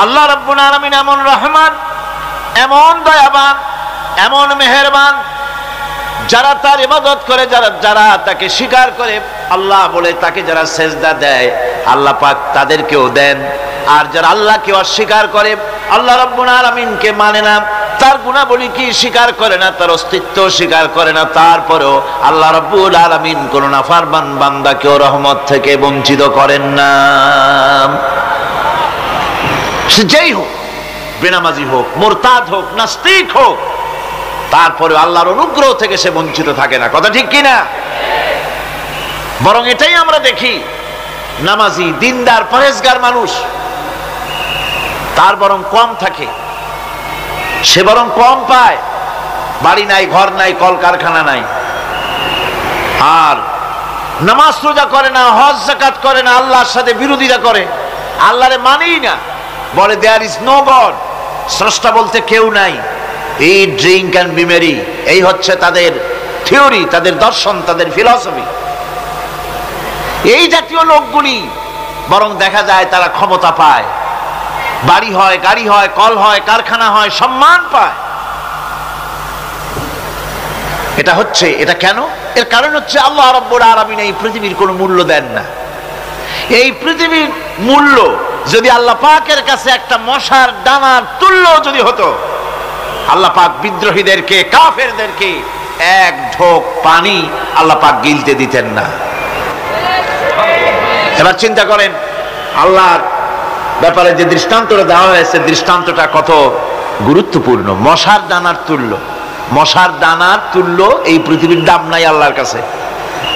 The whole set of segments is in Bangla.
আল্লাহ রাব্বুল আলামিন এমন রহমান, এমন দয়াবান, এমন মেহেরবান, যারা তার ইবাদত করে, যারা তাকে স্বীকার করে, আল্লাহ বলে তাকে যারা সেজদা দেয়, আল্লাহ পাক তাদেরকেও দেন। আর যারা আল্লাহকে অস্বীকার করে, আল্লাহ রাব্বুল আলামিনকে মানে না, তার গুণাবলী কি স্বীকার করে না, তার অস্তিত্ব স্বীকার করে না, তারপরেও আল্লাহ রাব্বুল আলামিন কোন নাফরমান বান্দাকেও রহমত থেকে বঞ্চিত করেন না। সে যেই হোক, বেনামাজি হোক, মুরতাদ হোক, নাস্তিক হোক, তারপরে আল্লাহর অনুগ্রহ থেকে সে বঞ্চিত থাকে না। কথা ঠিক কিনা? বরং এটাই আমরা দেখি, নামাজি, দিনদার, পরেজগার মানুষ তার বরং কম থাকে, সে বরং কম পায়। বাড়ি নাই, ঘর নাই, কলকারখানা নাই, আর নামাজ রোজা করে না, হজ যাকাত করে না, আল্লাহর সাথে বিরোধিতা করে, আল্লাহরে মানেই না, বলে দেয়ার ইজ নো গড, স্রষ্টা বলতে কেউ নাই। এই ড্রিঙ্ক অ্যান্ড বি মেরি, এই হচ্ছে তাদের থিওরি, তাদের দর্শন, তাদের ফিলসফি। এই জাতীয় লোকগুলি বরং দেখা যায় তারা ক্ষমতা পায়, বাড়ি হয়, গাড়ি হয়, কল হয়, কারখানা হয়, সম্মান পায়। এটা কেন? এর কারণ হচ্ছে আল্লাহ রাব্বুল আলামিন এই পৃথিবীর কোনো মূল্য দেন না। এই পৃথিবীর মূল্য যদি আল্লাহ পাকের কাছে একটা মশার দানার তুল্য যদি হতো, আল্লাহ পাক বিদ্রোহীদেরকে, কাফেরদেরকে এক ঢোক পানি আল্লাহ পাক গিলতে দিতেন না। এবার চিন্তা করেন, আল্লাহর ব্যাপারে যে দৃষ্টান্তটা দেওয়া হয়েছে, দৃষ্টান্তটা কত গুরুত্বপূর্ণ। মশার দানার তুল্য, মশার দানার তুল্য এই পৃথিবীর দাম নাই আল্লাহর কাছে।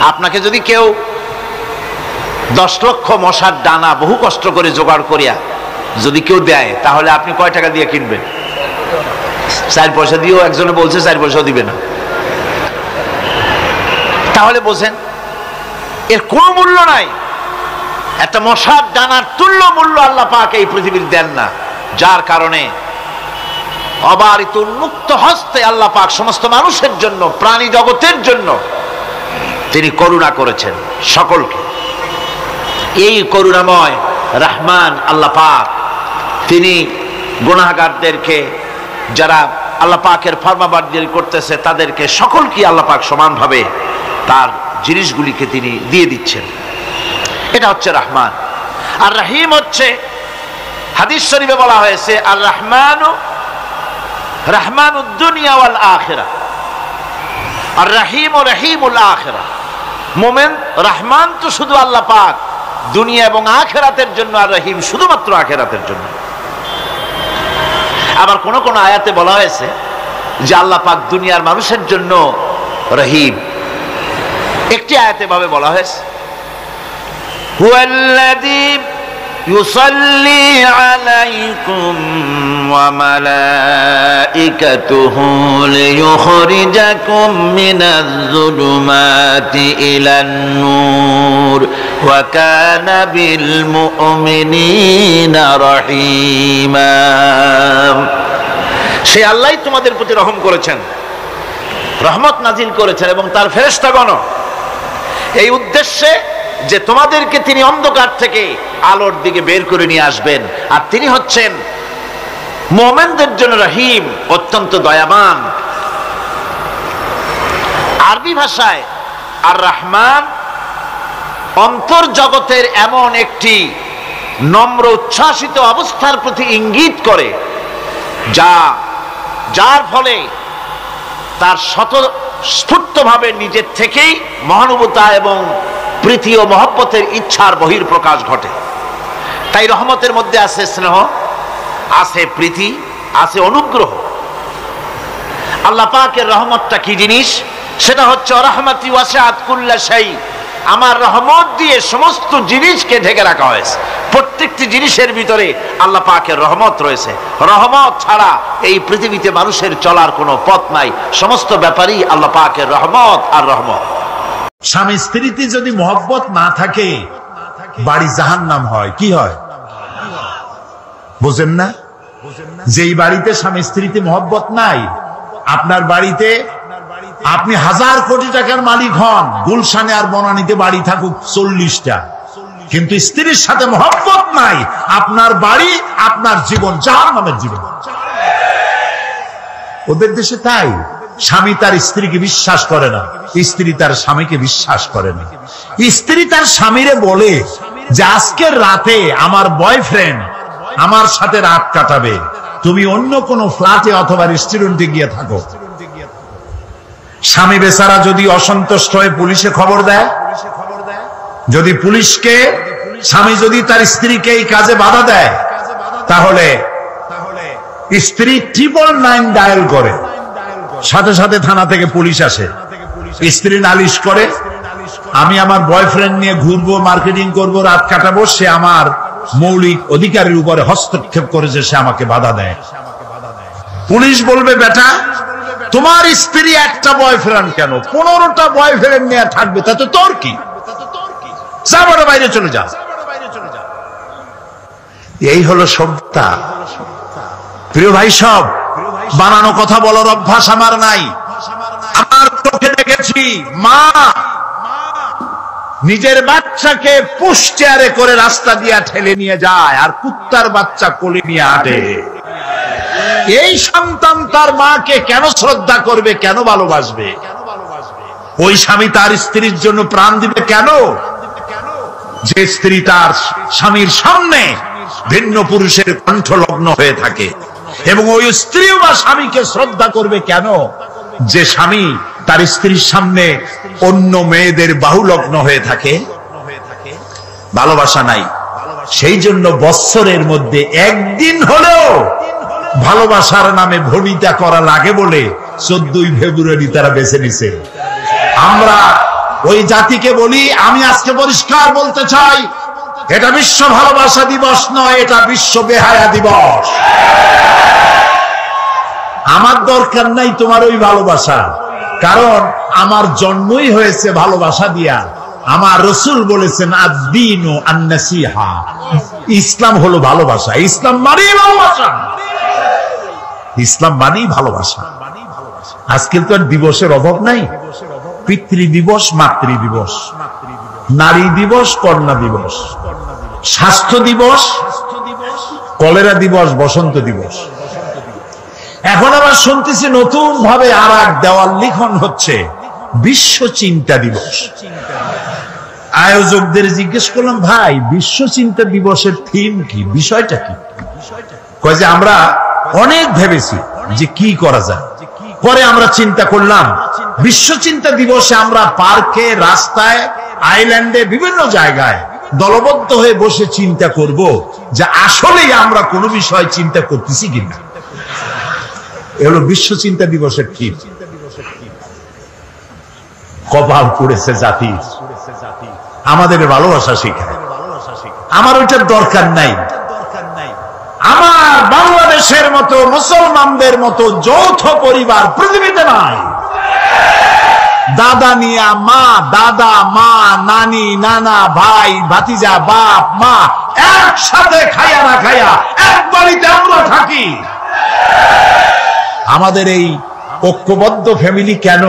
আপনাকে যদি কেউ 10 লক্ষ মশার দানা বহু কষ্ট করে জোগাড় করিয়া যদি কেউ দেয়, তাহলে আপনি কয় টাকা দিয়ে কিনবেন? 4 পয়সা দিয়েও একজনে বলছে 4 পয়সাও দিবে না। তাহলে বোঝেন এর কোনো মূল্য নাই। একটা মশার দানার তুল্য মূল্য আল্লাহ পাক এই পৃথিবীর দেন না, যার কারণে অবারিত উন্মুক্ত হস্তে আল্লাহ পাক সমস্ত মানুষের জন্য, প্রাণী জগতের জন্য তিনি করুণা করেছেন সকলকে। এই করুণাময় রহমান আল্লাহ পাক, তিনি গুনাহগারদেরকে, যারা আল্লাহ পাকের ফরমাবরদারি করতেছে, তাদেরকে সকলকে আল্লাহ পাক সমানভাবে তার জিনিসগুলিকে তিনি দিয়ে দিচ্ছেন। এটা হচ্ছে রহমান। আর রহিম হচ্ছে, হাদিস শরীফে বলা হয়েছে, আর রহমানু রহমানুদ দুনিয়া ওয়াল আখিরা, আর রহিম রহিমুল আখিরা। মোমেন রহমান তো শুধু আল্লাহ পাক দুনিয়া এবং আখিরাতের জন্য, আর রহিম শুধুমাত্র আখিরাতের জন্য। আবার কোন কোন আয়াতে বলা হয়েছে যে আল্লাহ পাক দুনিয়ার মানুষের জন্য রহিম। একটি আয়াতে ভাবে বলা হয়েছে, হুয়াল্লাযী ইউসাল্লি আলাইকুম ওয়া মালাইকাতুহু লিয়ুখরিজাকুম মিনাজ যুলুমাতি ইলান নূর ওয়া কানা বিল মুমিনিনা রহিমা। সে আল্লাহই তোমাদের প্রতি রহম করেছেন, রহমত নাজিল করেছেন, এবং তার ফেরেশতাগণ এই উদ্দেশ্যে যে তোমাদেরকে তিনি অন্ধকার থেকে আলোর দিকে বের করে নিয়ে আসবেন। আর তিনি হচ্ছেন মুমিনদের জন্য রহিম, অত্যন্ত দয়াবান। আরবি ভাষায় আর রহমান অন্তর্জগতের এমন একটি নম্র উচ্ছ্বাসিত অবস্থার প্রতি ইঙ্গিত করে, যার ফলে তার স্বতঃস্ফূর্তভাবে নিজের থেকেই মহানুভবতা এবং প্রীতি ও মহব্বতের ইচ্ছার বহির্প্রকাশ ঘটে। তাই রহমতের মধ্যে আছে স্নেহ, আছে প্রীতি, আছে অনুগ্রহ। আল্লাহ পাকের রহমতটা কি জিনিস? সেটা হচ্ছে রহমতি ওয়াসিআত কুল্লা শাই, আমার রহমত দিয়ে সমস্ত জিনিসকে ঢেকে রাখা হয়েছে। প্রত্যেকটি জিনিসের ভিতরে আল্লাহ পাকের রহমত রয়েছে। রহমত ছাড়া এই পৃথিবীতে মানুষের চলার কোনো পথ নাই। সমস্ত ব্যাপারই আল্লাহ পাকের রহমত আর রহমত। স্বামী স্ত্রীতে যদি মহব্বত না থাকে, বাড়ি জাহান্নাম হয়। কি হয় বোঝেন না? যেই বাড়িতে স্বামী স্ত্রীতে মহব্বত নাই, আপনার বাড়িতে আপনি 1000 কোটি টাকার মালিক হন, গুলশানে আর বনানীতে বাড়ি থাকুক 40টা, কিন্তু স্ত্রীর সাথে মহব্বত নাই, আপনার বাড়ি, আপনার জীবন জাহান্নামের জীবন। ওদের দেশে তাই, স্বামী তার স্ত্রীকে বিশ্বাস করে না, স্ত্রী তার স্বামীকে বিশ্বাস করে না। স্ত্রী তার স্বামীরে বলে যে আজকের রাতে আমার বয়ফ্রেন্ড আমার সাথে রাত কাটাবে, তুমি অন্য কোনো ফ্ল্যাটে অথবা রেস্টুরেন্টে গিয়ে থাকো। স্বামী বেচারা যদি অসন্তুষ্ট হয়ে পুলিশে খবর দেয়, যদি পুলিশকে, স্বামী যদি তার স্ত্রীকে এই কাজে বাধা দেয়, তাহলে স্ত্রী 999 ডায়াল করে, সাথে সাথে থানা থেকে পুলিশ আসে। স্ত্রী নালিশ করে, আমি আমার বয়ফ্রেন্ড নিয়ে ঘুরবো, মার্কেটিং করব, রাত কাটাবো, সে আমার মৌলিক অধিকারের উপরে হস্তক্ষেপ করেছে, সে আমাকে বাধা দেয়। পুলিশ বলবে, বেটা তোমার স্ত্রী একটা বয়ফ্রেন্ড কেন, 15টা বয়ফ্রেন্ড নিয়ে থাকবে, তাতে তোর কি, সাবারে বাইরে চলে যা। এই হলো সভ্যতা। প্রিয় ভাই, সব বানানো কথা বলার অভ্যাস আমার নাই। আমার চোখে দেখেছি মা নিজের বাচ্চাকে পুশ চেয়ারে করে রাস্তা দিয়ে ঠেলে নিয়ে যায়, আর কুত্তার বাচ্চা কোলে নিয়ে হাঁটে। এই সন্তান তার মাকে কেন শ্রদ্ধা করবে, কেন ভালোবাসবে? ওই স্বামী তার স্ত্রীর জন্য প্রাণ দিবে কেন? যে স্ত্রী তার স্বামীর সামনে ভিন্ন পুরুষের কণ্ঠলগ্ন হয়ে থাকে। এবং ওই স্ত্রীও বা স্বামীকে শ্রদ্ধা করবে কেন? যে স্বামী তার স্ত্রীর সামনে অন্য মেয়েদের বাহুলগ্ন হয়ে থাকে। ভালোবাসা নাই। সেই জন্য বৎসরের মধ্যে একদিন হলেও ভালোবাসার নামে ভনিতা করা লাগে বলে 14ই ফেব্রুয়ারি তারা বেছে নিছে। আমরা ওই জাতিকে বলি, আমি আজকে পরিষ্কার বলতে চাই, এটা বিশ্ব ভালোবাসা দিবস নয়, এটা বিশ্ব বেহায়া দিবস। আমার দরকার নাই তোমার ওই ভালোবাসা, কারণ আমার জন্মই হয়েছে ভালোবাসা দিয়া। আমার রসুল বলেছেন আদ-দীনু আন-নাসিহা, ইসলাম হলো ভালোবাসা। ইসলাম মানেই ভালোবাসা, ইসলাম মানেই ভালোবাসা। আজকে তো আর দিবসের অভাব নাই। পিতৃ দিবস, মাতৃ দিবস, নারী দিবস, কন্যা দিবস, স্বাস্থ্য দিবস, কলেরা দিবস, বসন্ত দিবস। এখন আবার শুনতেছি নতুন ভাবে আর এক দেওয়াল লিখন হচ্ছে, বিশ্ব চিন্তা দিবস। আয়োজকদের জিজ্ঞেস করলাম, ভাই বিশ্ব চিন্তা দিবসের থিম কি, বিষয়টা কি? কয় যে আমরা অনেক ভেবেছি যে কি করা যায়, পরে আমরা চিন্তা করলাম বিশ্ব চিন্তা দিবসে আমরা পার্কে, রাস্তায়, আইল্যান্ডে, বিভিন্ন জায়গায় দলবদ্ধ হয়ে বসে চিন্তা করব যে আসলেই আমরা কোনো বিষয় চিন্তা করতেছি কিনা। এগুলো বিশ্ব চিন্তা দিবসের থিম। কপাল পড়েছে জাতি আমাদের ভালোবাসা শিখায়। আমার ওইটার দরকার নাই। আমার বাংলাদেশের মতো, মুসলমানদের মতো যৌথ পরিবার পৃথিবীতে নাই। দাদা নিয়া মা, দাদা মা, নানি নানা, ভাই ভাতিজা, বাপ মা একসাথে খাইয়া না খাইয়া এক বাড়িতে আমরা থাকি। আমাদের এই ঐক্যবদ্ধ ফ্যামিলি কেন?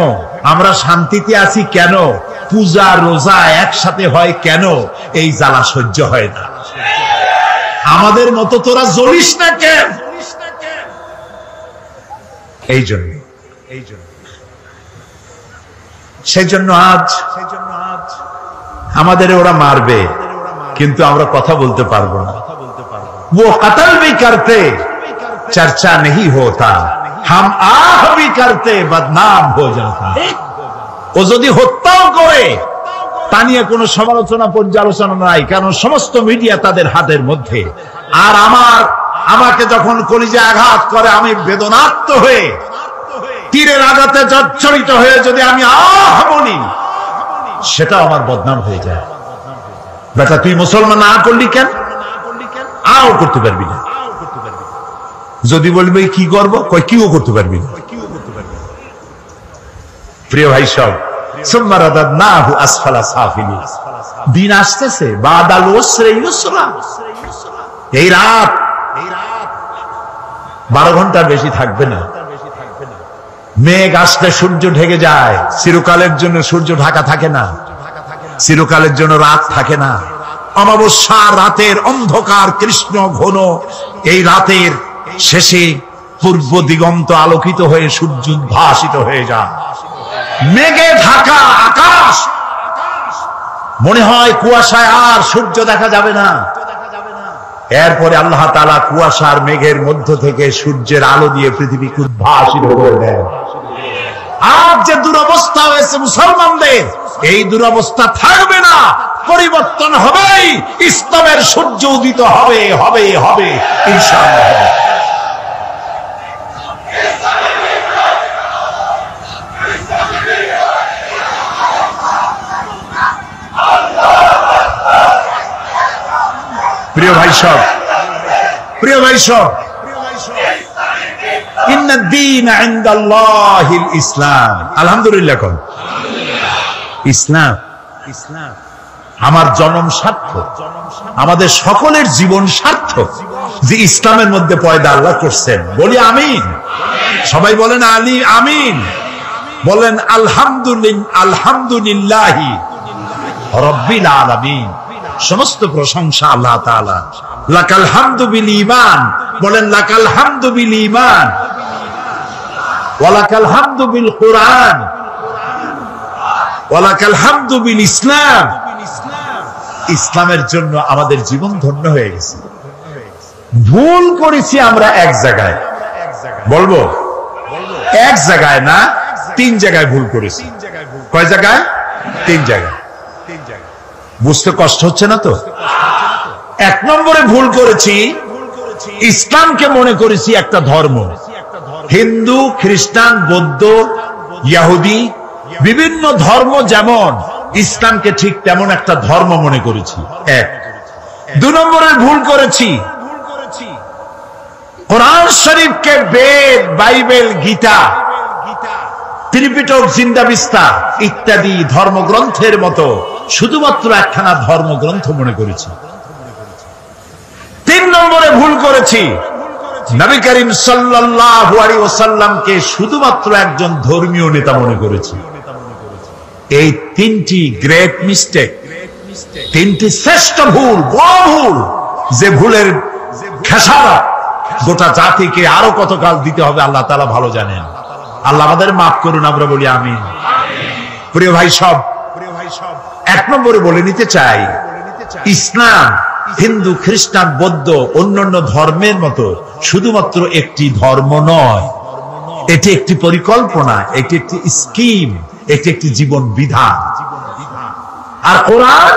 আমরা শান্তিতে আছি কেন? পূজা রোজা একসাথে হয় কেন? এই জ্বালা সহ্য হয় না। আমাদের মতো তোরা জ্বলিস না কেন? এই জন্য সেই জন্য আজ আমাদের ওরা মারবে, কিন্তু আমরা কথা বলতে পারবো না। वो कत्ल भी करते चर्चा नहीं होता, हम आह भी करते बदनाम हो जाता। ও যদি হত্যাও করে তা নিয়ে কোনো সমালোচনা পর্যালোচনা নাই, কারণ সমস্ত মিডিয়া তাদের হাতের মধ্যে। আর আমাকে যখন কলিজায় আঘাত করে, আমি বেদনার্ত হয়ে তীরের আঘাতে জর্জরিত হয়ে যদি আমি আহ বলি, সেটা আমার বদনাম হয়ে যায়। বেটা তুই মুসলমান না করলি কেন? আও করতে পারবি না। যদি বলবে কি করবো, কয় কিও করতে পারবি না। প্রিয় ভাই সব, সুম্মা রাদাদনাহু আসফালা সাফিলিন। দিন আসতেছে, বাদাল উসরি ইউসরা। এই রাত 12 ঘন্টার বেশি থাকবে না। মেঘ আসলে সূর্য ঢেকে যায়। চিরকালের জন্য সূর্য ঢাকা থাকে না, চিরকালের জন্য রাত থাকে না। অমাবস্যা রাতের অন্ধকার কৃষ্ণ ঘন এই রাতের শেষে পূর্ব দিগন্ত আলোকিত হয়ে সূর্য উদ্ভাসিত হয়ে যায়, মেঘে ঢাকা আকাশ, মনে হয় কুয়াশায় আর সূর্য দেখা যাবে না। এরপরে আল্লাহ তাআলা কুয়াশার মেঘের মধ্য থেকে সূর্যের আলো দিয়ে পৃথিবীকে উদ্ভাসিত করে দেন। আজ যে দুরবস্থা হয়েছে মুসলমানদের, এই দুরবস্থা থাকবে না, পরিবর্তন হবেই। ইসলামের সূর্য উদিত হবে হবে হবে ইনশাআল্লাহ। প্রিয় ভাই সব, প্রিয় ভাই সব, ইন্নাদ-দীন ইনদাল্লাহিল ইসলাম। আলহামদুলিল্লাহ কোন ইসলাম। ইসলাম আমার জন্ম সার্থক, আমাদের সকলের জীবন সার্থক যে ইসলামের মধ্যে পয়দা আল্লাহ করছেন। বলি আমিন। সবাই বলেন আলী আমিন, বলেন আলহামদুলিল্লাহ, আলহামদুলিল্লাহি রাব্বিল আলামিন। সমস্ত প্রশংসা আল্লাহ তাআলা। লাকাল হামদু বিল ঈমান, বলেন লাকাল হামদু বিল ঈমান ওয়া লাকাল হামদু বিল কুরআন ওয়া লাকাল হামদু বিল ইসলাম। ইসলামের জন্য আমাদের জীবন ধন্য হয়ে গেছে। ভুল করেছি আমরা এক জায়গায়, বলবো এক জায়গায় না, 3 জায়গায় ভুল করেছি। কয় জায়গায়? 3 জায়গায়। বুঝতে কষ্ট হচ্ছে না তো? 1 নম্বরে ভুল করেছি, ইসলামকে মনে করেছি একটা ধর্ম। হিন্দু, খ্রিস্টান, বৌদ্ধ, ইহুদি বিভিন্ন ধর্ম যেমন, ইসলামকে ঠিক তেমন একটা ধর্ম মনে করেছি। 1। 2 নম্বরে ভুল করেছি, কোরআন শরীফকে বেদ, বাইবেল, গীতা, ত্রিপিটক, জিন্দাবিস্তা ইত্যাদি ধর্মগ্রন্থের মতো শুধুমাত্র একখানা ধর্মগ্রন্থ মনে করেছি। 3 নম্বরে ভুল করেছি, নবী করিম সাল্লাল্লাহু আলাইহি ওয়াসাল্লামকে শুধুমাত্র একজন ধর্মীয় নেতা মনে করেছি। এই 3টি গ্রেট মিস্টেক, 3টি শ্রেষ্ঠ ভুল, বড় ভুল, যে ভুলের খেসারত গোটা জাতিকে আরো কতকাল দিতে হবে আল্লাহ তাআলা ভালো জানেন। আল্লাহ আমাদের মাফ করুন, আমরা বলি আমিন। প্রিয় ভাই সব, 1 নম্বরে বলে নিতে চাই, ইসলাম হিন্দু, খ্রিস্টান, বৌদ্ধ অন্যান্য ধর্মের মতো শুধুমাত্র একটি ধর্ম নয়, এটি একটি পরিকল্পনা, এটি একটি স্কিম, এটি একটি জীবন বিধান। আর কোরআন,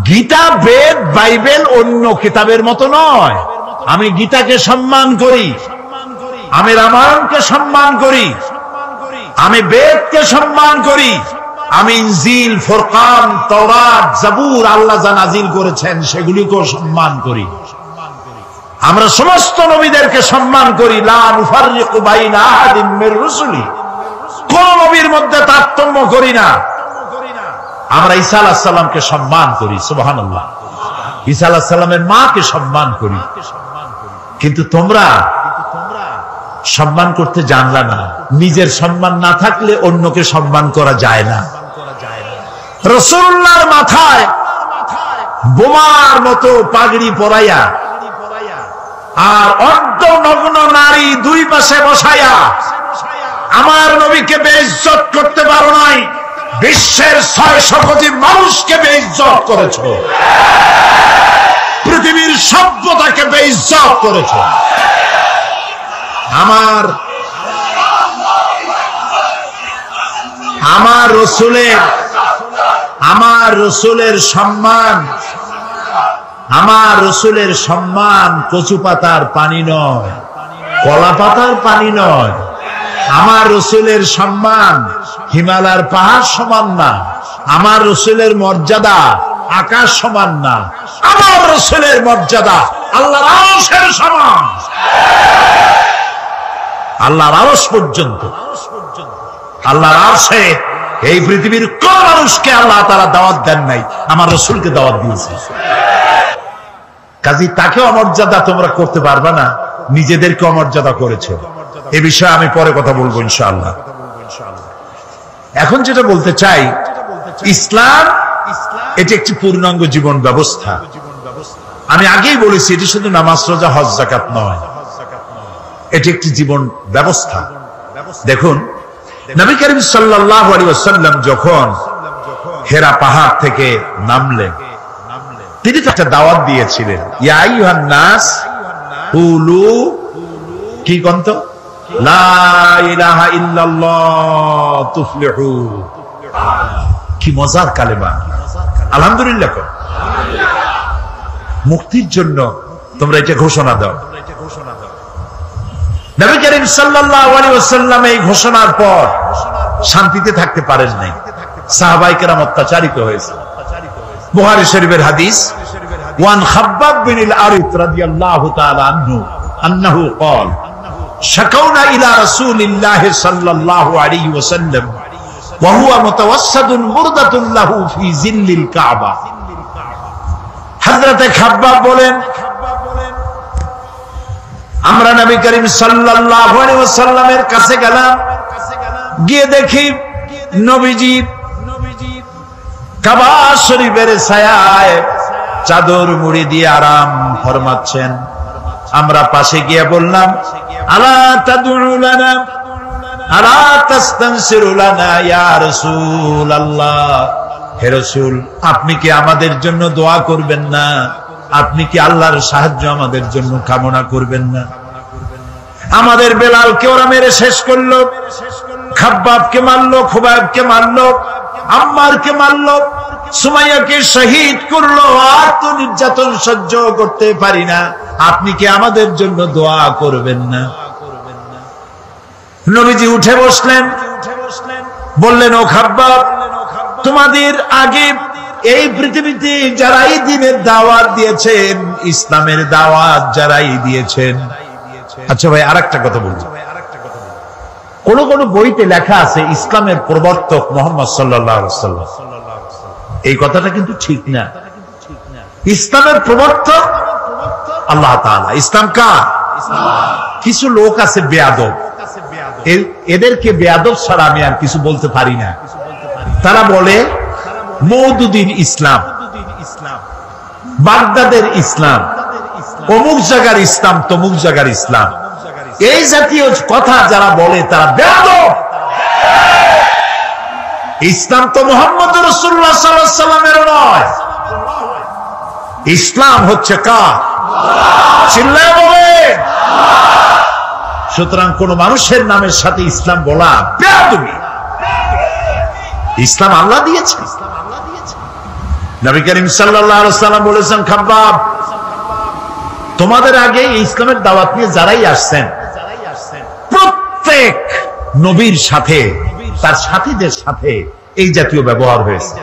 গীতা, বেদ, বাইবেল অন্য কিতাবের মতো নয়। আমি গীতাকে সম্মান করি, আমি রামায়ণকে সম্মান করি, আমি বেদকে সম্মান করি, আমি ইনজিল, ফুরকান, তাওরাত, জাবুর আল্লাহ যা নাজিল করেছেন সেগুলিকেও সম্মান করি। আমরা সমস্ত নবীদেরকে সম্মান করি। লা নুফাররিকু বাইনা আহাদিন মির রুসুলি, কোন নবীর মধ্যে তারতম্য করি না। আমরা ঈসা আলাইহিস সালামকে সম্মান করি, সুবহানাল্লাহ। ঈসা আলাইহিস সালামের মাকে সম্মান করি। কিন্তু তোমরা সম্মান করতে জানলা না। নিজের সম্মান না থাকলে অন্যকে সম্মান করা যায় না। রাসূলুল্লাহর মাথায় বোমার মতো পাগড়ি পরাইয়া আর অর্ধনগ্ন নারী 2 পাশে বসাইয়া আমার নবীকে বেইজ্জত করতে পারো নাই, বিশ্বের 600 কোটি মানুষকে বেইজ্জত করেছো, পৃথিবীর সভ্যতাকে বেইজ্জত করেছো। আমার রসুলের সম্মান কচু পাতার পানি নয়, কলা পাতার পানি নয়। আমার রসুলের সম্মান হিমালয়ের পাহাড় সমান না। আমার রসুলের মর্যাদা আকাশ সমান না। আমার রসুলের মর্যাদা আল্লাহর আরশের সমান। আল্লাহর আরশ পর্যন্ত, আল্লাহর আরশে এই পৃথিবীর কোন মানুষকে আল্লাহ তাআলা দাওয়াত দেন নাই, আমার রাসূলকে দাওয়াত দিয়েছে। কাজী তাকে অমর্যাদা তোমরা করতে পারবে না, নিজেদেরকে অমর্যাদা করেছো। এ বিষয়ে আমি পরে কথা বলবো ইনশাআল্লাহ। এখন যেটা বলতে চাই, ইসলাম এটি একটি পূর্ণাঙ্গ জীবন ব্যবস্থা। আমি আগেই বলেছি এটি শুধু নামাজ রোজা হজ যাকাত নয়, এটি একটি জীবন ব্যবস্থা। দেখুন নবী করিম সাল্লাল্লাহু আলাইহি ওয়াসাল্লাম যখন হেরা পাহাড় থেকে নামলেন, তিনি একটা দাওয়াত দিয়েছিলেন, ইয়া আইয়ুহান নাস কুলু কি কন্ত লা ইলাহা ইল্লাল্লাহ তুফলিহু। কি মজার কালেমা, আলহামদুলিল্লাহ। মুক্তির জন্য তোমরা এটা ঘোষণা দাও। নবী করিম সাল্লাল্লাহু আলাইহি ওয়াসাল্লাম এই ঘোষণার পর শান্তিতে থাকতে পারেন নাই, সাহাবায়ে কেরাম অত্যাচারিত হয়েছে। বুখারী শরীফের হাদিস, ওয়ান খাব্বাব বিন আল-আরিত রাদিয়াল্লাহু তাআলা আনহু আন্নাহু قال شكونا الى رسول الله صلى الله عليه وسلم وهو متوسد مردة له في ظل الكعبة। হযরতে খাব্বাব বলেন, আমরা নবী করিম সাল্লাল্লাহু আলাইহি ওয়াসাল্লামের কাছে গেলাম, গিয়ে দেখি নবীজি কাবা শরীফের ছায়ায় চাদর মুড়ি দিয়ে আরাম ফরমাচ্ছেন। আমরা পাশে গিয়ে বললাম, আলা তাদউ লানা আলা তাস্তানসিরু লানা ইয়া রাসূলুল্লাহ, হে রাসূল আপনি কি আমাদের জন্য দোয়া করবেন না? আপনি কি আল্লাহর সাহায্য আমাদের জন্য কামনা করবেন না? আমাদের বেলালকে ওরা মেরে শেষ করলো, খাব্বাবকে মারলো, খুবাইবকে মারলো, আম্মারকে মারলো, সুমাইয়াকে শহীদ করলো। আর তো নির্যাতন সহ্য করতে পারি না, আপনি কি আমাদের জন্য দোয়া করবেন না? নবীজি উঠে বসলেন, বললেন, ও খাব্বাব, তোমাদের আগে এই পৃথিবীতে যারাই দ্বীনের দাওয়াত দিয়েছেন, ইসলামের দাওয়াত যারাই দিয়েছেন। আচ্ছা ভাই, আরেকটা কথা বলছি, কোন কোন বইতে লেখা আছে ইসলামের প্রবর্তক মুহাম্মদ সাল্লাল্লাহু আলাইহি ওয়াসাল্লাম। এই কথাটা কিন্তু ঠিক না। ইসলামের প্রবর্তক আল্লাহ তাআলা। ইসলাম কার? কিছু লোক আছে বেয়াদব, এদেরকে বেয়াদব ছাড়া আমি আর কিছু বলতে পারি না। তারা বলে মওদুদীর ইসলাম, বাগদাদের ইসলাম, অমুক জায়গার ইসলাম, তমুক জায়গার ইসলাম। এই জাতীয় কথা যারা বলে তারা বেয়াদব। ইসলাম তো মুহাম্মদ রাসূলুল্লাহ সাল্লাল্লাহু আলাইহি ওয়াসাল্লামের নয়। ইসলাম হচ্ছে কার? চিল্লায় বলেন। সুতরাং কোন মানুষের নামের সাথে ইসলাম বলা বেয়াদবি। ইসলাম আল্লাহ দিয়েছে। নবী করিম সাল্লাল্লাহু আলাইহি ওয়াসাল্লাম বলেছেন, খাব্বাব, তোমাদের আগে ইসলামের দাওয়াত নিয়ে যারাই আসছেন, প্রত্যেক নবীর সাথে তার সাথীদের সাথে এই জাতীয় ব্যবহার হয়েছে।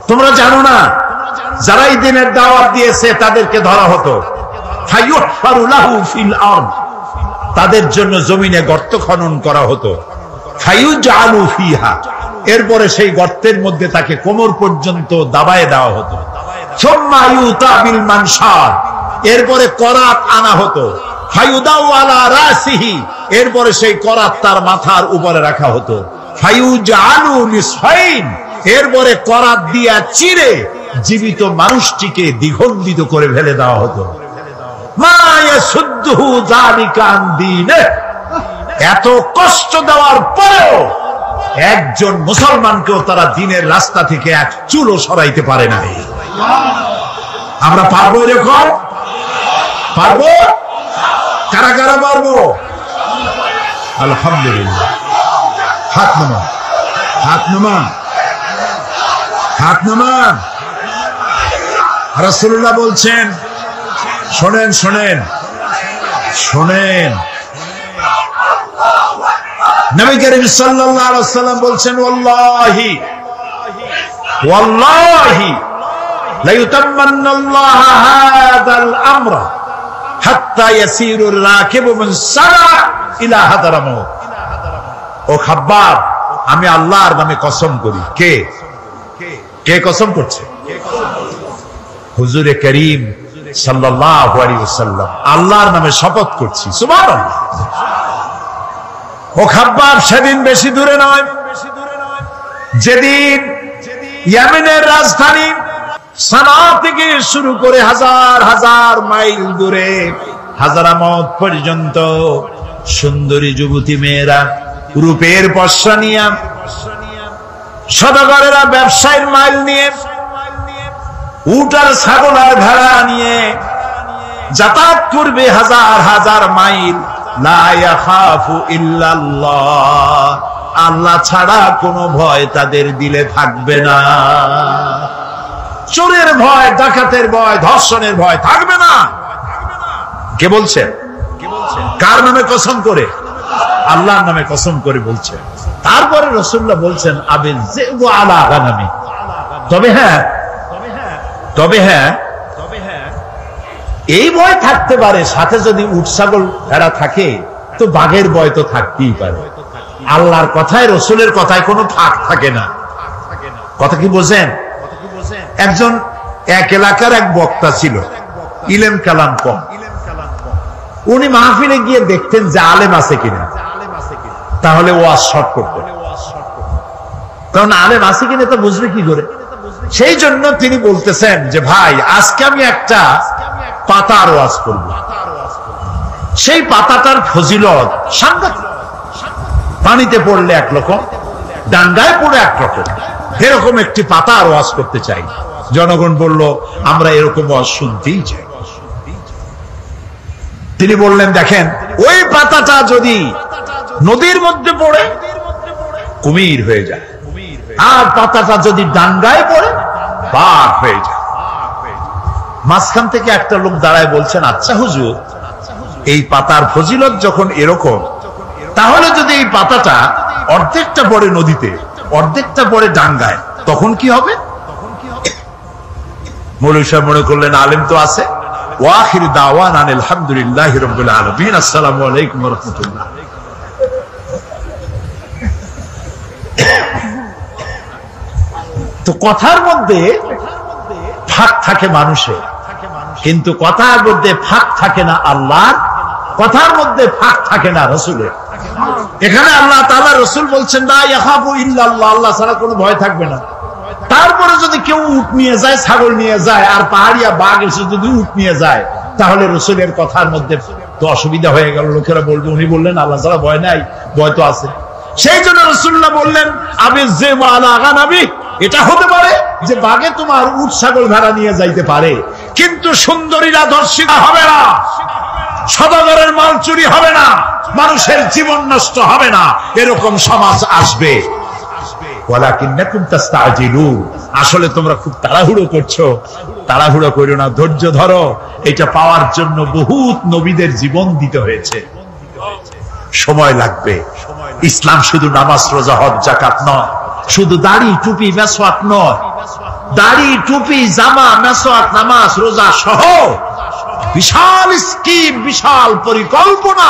তোমরা জানো না, যারা এই দিনের দাওয়াত দিয়েছে তাদেরকে ধরা হতো, ফায়ুহফারু লাহু ফিল আরদ, তাদের জন্য জমিনে গর্ত খনন করা হতো, ফায়ুজআলু ফিহা, এরপরে সেই গর্তের মধ্যে তাকে কোমর পর্যন্ত দাবায় দেওয়া হতো, সুম্মা ইউতা বিল মানশার, এরপরে করাত আনা হতো, ফায়ুদাউ আলা রাসিহি, এরপরে সেই করাত তার মাথার উপরে রাখা হতো, ফায়ুজআলু নিসফাইন, এরপরে করাত দিয়া চিরে জীবিত মানুষটিকে দ্বিখণ্ডিত করে ফেলে দেওয়া হতো। মা ইয়াসুদ্দুহু যালিকা আন দীনে, এত কষ্ট দেওয়ার পরেও একজন মুসলমানকেও তারা দ্বীনের রাস্তা থেকে এক চুলও সরাইতে পারে নাই। আমরা পারবো এরকম? পারবো? কারা কারা পারবো? আলহামদুলিল্লাহ। হাত নামান, হাত নামান, হাত নামান। রাসূলুল্লাহ বলছেন, শোনেন শোনেন শোনেন, নবী করিম সাল্লাল্লাহু আলাইহি ওয়াসাল্লাম বলছেন, ওয়াল্লাহি ওয়াল্লাহি লা ইউতাম্মান্নাল্লাহু হাযাল আমরা হাত্তা ইয়াসিরু রাকিবু মিন সানা ইলা হাদারামাউত। ও খাব্বাব, আমি আল্লাহর নামে কসম করি। কে কে কসম করছে? হুজুরে করিম সাল্লাল্লাহু আলাইহি ওয়াসাল্লাম আল্লাহর নামে শপথ করছি। সুবহানাল্লাহ। ও খাব্বাব, সেদিন বেশি দূরে নয়, যেদিন ইয়েমেনের রাজধানী সানা থেকে শুরু করে হাজার হাজার মাইল দূরে হাজারামত পর্যন্ত সুন্দরী যুবতী মেয়েরা, রূপের পশা নিয়ে, সদাগরেরা ব্যবসায়ের মাইল নিয়ে, উট আর ছাগল আর ভেড়া নিয়ে যাতায়াত করবে হাজার হাজার মাইল। লা ইয়াখাফু ইল্লাল্লাহ, আল্লাহ ছাড়া কোনো ভয় তাদের দিলে থাকবে না। চোরের ভয়, ডাকাতের ভয়, ধর্ষণের ভয় থাকবে না। কে বলছেন? কার নামে কসম করে? আল্লাহর নামে কসম করে বলছেন। তারপরে রাসূলুল্লাহ বলছেন আবিল যিবু আলা গানামি, তবে হ্যাঁ এই ভয় থাকতে পারে, সাথে যদি উট ছাগল ভেড়া থাকে তো বাঘের ভয় তো থাকতেই পারে। আল্লাহর কথায়, রাসূলের কথায় কোনো ফাঁক থাকে না। কথা কি বোঝেন? একজন এক এলাকার এক বক্তা ছিল, ইলম কালাম কম। উনি মাহফিলে গিয়ে দেখতেন যে আলেম আছে কিনা, তাহলে ওয়াজ শর্ট করতেন। কারণ আলেম আছে কিনা তো বুঝবে কি করে? সেই জন্য তিনি বলতেছেন যে ভাই, আজকে আমি একটা পাতার ওয়াজ করব। সেই পাতাটার ফজিলত সাংঘাতিক। পানিতে পড়লে একরকম, ডাঙ্গায় পড়ে একরকম, এরকম একটি পাতার ওয়াজ করতে চাই। জনগণ বলল আমরা এরকম ওয়াজ শুনতেই চাই। তিনি বললেন দেখেন, ওই পাতাটা যদি নদীর মধ্যে পড়ে কুমির হয়ে যায়, আর পাতাটা যদি ডাঙ্গায় পড়ে বাঘ হয়ে যায়। মাঝখান থেকে একটা লোক দাঁড়ায় বলছেন, আচ্ছা হুজুর, এই পাতার ফজিলত যখন এরকম, তাহলে যদি এই পাতাটা অর্ধেকটা পড়ে নদীতে, অর্ধেকটা পড়ে ডাঙ্গায়, তখন কি হবে? মৌলভী সাহেব মনে করলেন আলেম তো আছে। ওয়াখির দাওয়ানা আলহামদুলিল্লাহি রাব্বিল আলামিন, আসসালামু আলাইকুম ওয়া রাহমাতুল্লাহ। তো কথার মধ্যে ফাঁক থাকে মানুষের, কিন্তু কথার মধ্যে ফাঁক থাকে না আল্লাহর, কথার মধ্যে ফাঁক থাকে না রাসূলের। এখানে আল্লাহ তাআলা, রাসূল বলছেন লা ইয়াখাফু ইল্লাল্লাহ, আল্লাহ ছাড়া কোনো ভয় থাকবে না। তারপরে যদি কেউ উট নিয়ে যায়, ছাগল নিয়ে যায়, আর পাহাড়িয়া বাঘ এসে যদি উট নিয়ে যায়, তাহলে রাসূলের কথার মধ্যে তো অসুবিধা হয়ে গেল। লোকেরা বলবে, উনি বললেন আল্লাহ ছাড়া ভয় নাই, ভয় তো আছে। সেই জন্য রাসূলুল্লাহ বললেন আবিল যিবু আলা গানামি, এটা হতে পারে যে বাঘে তোমার উট ছাগল ভেড়া নিয়ে যাইতে পারে, কিন্তু সুন্দরীরা ধর্ষিত হবে না, সদাগরের মাল চুরি হবে না, মানুষের জীবন নষ্ট হবে না, এরকম সমাজ আসবে। ওয়ালাকিন্নাকুম তাস্তাজিলুন, আসলে তোমরা খুব তাড়াহুড়ো করছো। তাড়াহুড়ো করো না, ধৈর্য ধরো। এটা পাওয়ার জন্য বহুত নবীদের জীবন দিতে হয়েছে, সময় লাগবে। ইসলাম শুধু নামাজ, রোজা, হজ, যাকাত নয়, শুধু দাড়ি, টুপি, মেসওয়াক নয়। দাড়ি, টুপি, জামা, মেসওয়াক, নামাজ, রোজা সহ বিশাল স্কিম, বিশাল পরিকল্পনা।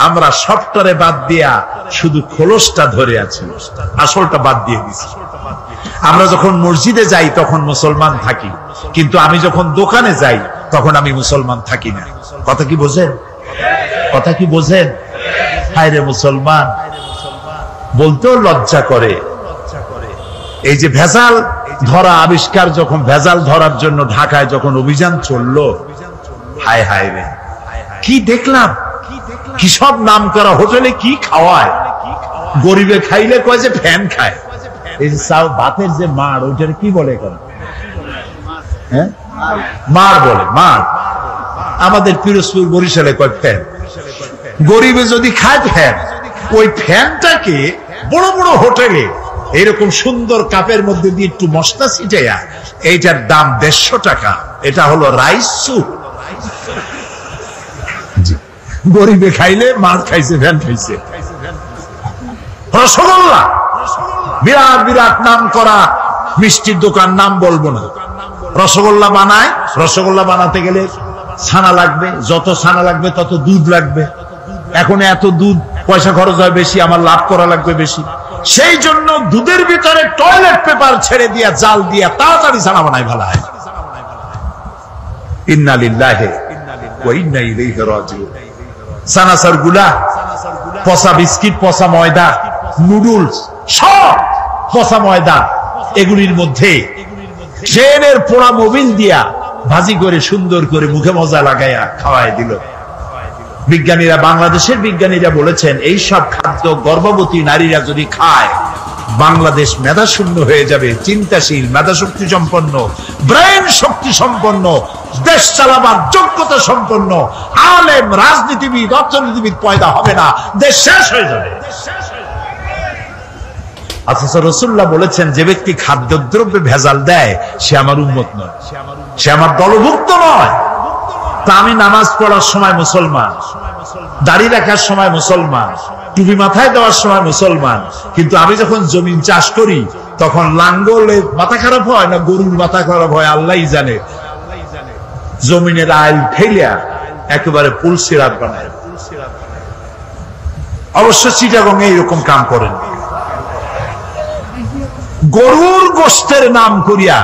আমরা সবটারে বাদ দিয়া শুধু খোলসটা ধরে আছি, আসলটা বাদ দিয়ে দিছি। আমরা যখন মসজিদে যাই তখন মুসলমান থাকি, কিন্তু আমি যখন দোকানে যাই তখন আমি মুসলমান থাকি না। কথা কি বোঝেন? কথা কি বোঝেন? হায় রে মুসলমান, বলতেও লজ্জা করে। এই যে ভেজাল ধরা আবিষ্কার, যখন ভেজাল ধরার জন্য ঢাকায় যখন অভিযান চললো, হায় হায় রে, কি দেখলাম! কি সব নাম করা হোটেলে কি খাওয়ায়, গরিবে খাইলে কয় যে ফ্যান খায়। এই যে ভাতের যে মার, ওইটার কি বলে এখন? হ্যাঁ, মার বলে, মার। আমাদের পিরোজপুর, বরিশালে কয় ফ্যান। গরিবে যদি খায় ফ্যান, ওই ফ্যানটাকে বড় বড় হোটেলে এরকম সুন্দর কাপের মধ্যে দিয়ে একটু মশলা ছিটাইয়া, এইটার দাম 150 টাকা। এটা হলো রাইস স্যুপ। গরিবে খাইলে মার খাইছে, ফ্যান খাইছে। রসগোল্লা, বিরাট বিরাট নাম করা মিষ্টির দোকান, নাম বলবো না। রসগোল্লা বানায়, রসগোল্লা বানাতে গেলে ছানা লাগবে, যত ছানা লাগবে তত দুধ লাগবে। এখন এত দুধ, পয়সা খরচ হয় বেশি, আমার লাভ করা লাগবে বেশি। সেই জন্য দুধের ভিতরে টয়লেট পেপার ছেড়ে দিয়া, জাল দিয়া তাড়াতাড়ি ছানা বানায় ভালো হয়। ইন্না লিল্লাহি ওয়া ইন্না ইলাইহি রাজিউন। সানাসার গুলা, পচা বিস্কিট, পচা ময়দা, নুডলস, সব পচা ময়দা। এগুলির মধ্যে ট্রেনের পোড়া মোবিল দিয়া ভাজি করে সুন্দর করে মুখে মজা লাগাইয়া খাওয়াই দিল। বিজ্ঞানীরা, বাংলাদেশের বিজ্ঞানীরা বলেছেন এই সব খাদ্য গর্ভবতী নারীরা যদি খায় বাংলাদেশ মেধাশূন্য হয়ে যাবে। চিন্তাশীল, মেধাশক্তি সম্পন্ন, ব্রেন শক্তি সম্পন্ন, দেশ চালাবার যোগ্যতা সম্পন্ন আলেম, রাজনীতিবিদ, অর্থনীতিবিদ পয়দা হবে না, দেশ শেষ হয়ে যাবে। অথচ রাসূলুল্লাহ বলেছেন যে ব্যক্তি খাদ্যদ্রব্যে ভেজাল দেয় সে আমার উম্মত নয়, সে আমার দলভুক্ত নয়। তা আমি নামাজ পড়ার সময় মুসলমান, দাড়ি রাখার সময় মুসলমান, টুপি মাথায় দেওয়ার সময় মুসলমান, কিন্তু আমি যখন জমিন চাষ করি তখন লাঙ্গলের মাথা খারাপ হয় না গরুর মাথা খারাপ হয় আল্লাহই জানে। জমিনের আইল ফেলিয়া একেবারে পুলসিরাত বানায়। অবশ্য চিটাগং এইরকম কাম করেন। গরুর গোশতের নাম করিয়া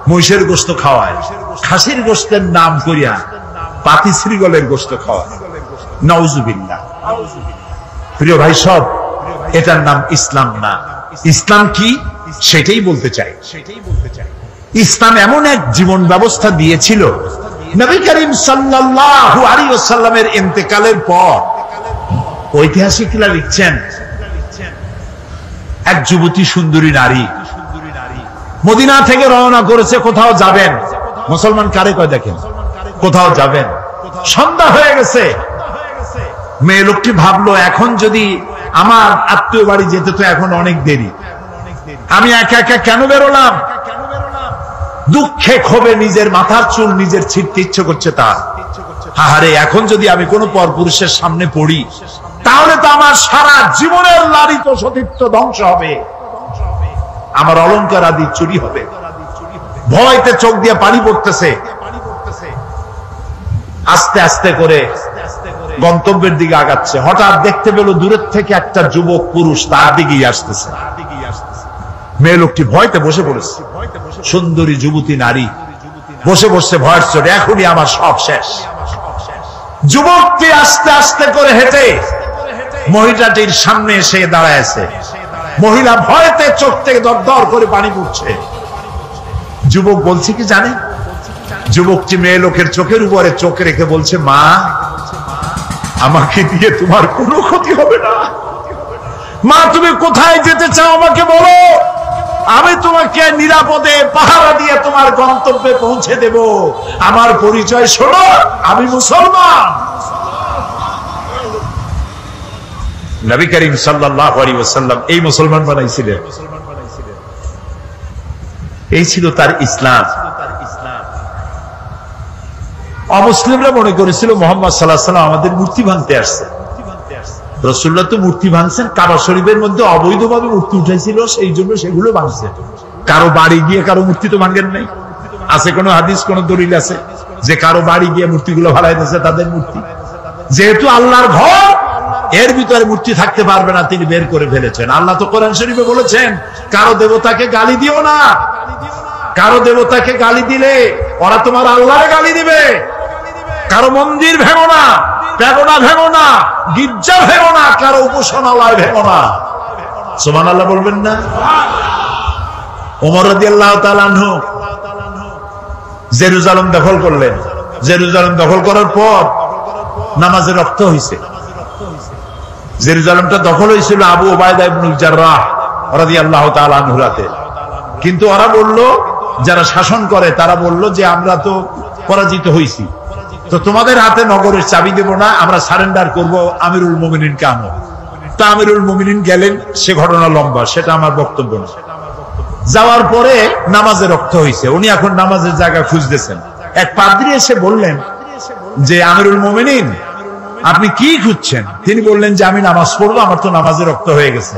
মহিষের গোশত খাওয়ায়, খাসির গোশতের নাম করিয়া পাতি শ্রীগলের গোশত খাওয়ায়। নাউজুবিল্লাহ। প্রিয় ভাই সব, এটার নাম ইসলাম না। ইসলাম কি সেটাই বলতে চাই। ইসলাম এমন এক জীবন ব্যবস্থা দিয়েছিল, নবী করিম সাল্লাল্লাহু আলাইহি ওয়াসাল্লামের ইন্তেকালের পর ঐতিহাসিকরা লিখছেন এক যুবতী সুন্দরী নারী মদিনা থেকে রওনা করেছে, কোথাও যাবেন। মুসলমান কারে কয় দেখেন, কোথাও যাবেন। সন্ধ্যা হয়ে গেছে। মেয়ে লোকটি ভাবলো এখন যদি আমার আত্মীয় বাড়ি যেতে তো এখন অনেক দেরি, আমি একা একা কেন বেরোলাম। দুঃখে ক্ষোভে নিজের মাথার চুল নিজের ছিঁড়তে ইচ্ছে করছে তার। আহারে, এখন যদি আমি কোনো পরপুরুষের সামনে পড়ি তাহলে তো আমার সারা জীবনের লালিত সতীত্ব ধ্বংস হবে, আমার অলংকার আদি চুরি হবে। ভয়তে চোখ দিয়ে পানি পড়তেছে। আস্তে আস্তে করে গন্তব্যের দিকে আগাচ্ছে। হঠাৎ দেখতে পেল দূরের থেকে একটা যুবক পুরুষ তার দিকেই আসতেছে। মেয়ে লোকটি ভয়তে বসে পড়েছে। সুন্দরী যুবতী নারী বসে বসে ভয়ের চোটে এখনই আমার সব শেষ। যুবকটি আস্তে আস্তে করে হেঁটে মহিলাটির সামনে এসে দাঁড়ায়ছে। মহিলা ভয়তে চোখ থেকে দর দর করে পানি পড়ছে। যুবক বলছে কি জানেন, যুবকটি মেয়ে লোকের চোখের উপরে চোখ রেখে বলছে, মা, আমাকে দিয়ে তোমার কোনো ক্ষতি হবে না। মা, তুমি কোথায় যেতে চাও আমাকে বলো, আমি তোমাকে নিরাপদে পাহারা দিয়ে তোমার গন্তব্যে পৌঁছে দেব। আমার পরিচয় শোনো, আমি মুসলমান। নবী করিম সাল্লাল্লাহু আলাইহি ওয়াসাল্লাম এই মুসলমান বানাইছিলেন। এই ছিল তার ইসলাম। অমুসলিমরা মনে করেছিল মুহাম্মদ সাল্লাল্লাহু আলাইহি ওয়াসাল্লাম আমাদের মূর্তি ভাঙতে আসছে। রাসূলুল্লাহ তো মূর্তি ভাঙছেন, কাবা শরীফের মধ্যে অবৈধভাবে মূর্তি উঠাইছিল, সেই জন্য সেগুলো ভাঙছে। কারো বাড়ি গিয়ে কারো মূর্তি তো ভাঙেন নাই। আছে কোনো হাদিস, কোন দলিল আছে যে কারো বাড়ি গিয়ে মূর্তিগুলো ভাড়াই দিয়েছে তাদের মূর্তি? যেহেতু আল্লাহর ঘর, এর ভিতরে মূর্তি থাকতে পারবে না, তিনি বের করে ফেলেছেন। আল্লাহ তো কোরআন শরীফে বলেছেন, কারো দেবতাকে গালি দিও না। কারো দেবতাকে গালি দিলে ওরা তোমার আল্লাহর গালি দিবে। কারো মন্দির ভেঙো না, প্যাগোডা ভেঙো না, গির্জা ভেঙো না, কারো উপাসনালয় ভেঙো না। সুবহানাল্লাহ বলবেন না? ওমর রাদিয়াল্লাহু তাআলা আনহু জেরুজালেম দখল করলেন। জেরুজালেম দখল করার পর নামাজে রক্ত হয়েছে। জেরুজালেমটা দখল হয়েছিল আবু উবাইদা ইবনুল জাররাহ রাদিয়াল্লাহু তাআলা আনহুর হাতে। কিন্তু ওরা বলল, যারা শাসন করে তারা বলল যে আমরা তো পরাজিত হয়েছি, তো তোমাদের হাতে নগরের চাবি দেব না, আমরা সারেন্ডার করব আমিরুল মুমিনিনকে আনো। তা আমিরুল মুমিনিন গেলেন, সে ঘটনা লম্বা, সেটা আমার বক্তব্য না। যাওয়ার পরে নামাজে রক্ত হয়েছে, উনি এখন নামাজের জায়গা খুঁজতেছেন। এক পাদ্রী এসে বললেন যে আমিরুল মুমিনিন, আপনি কি খুঁজছেন? তিনি বললেন যে আমি নামাজ পড়বো, আমার তো নামাজে রক্ত হয়ে গেছে।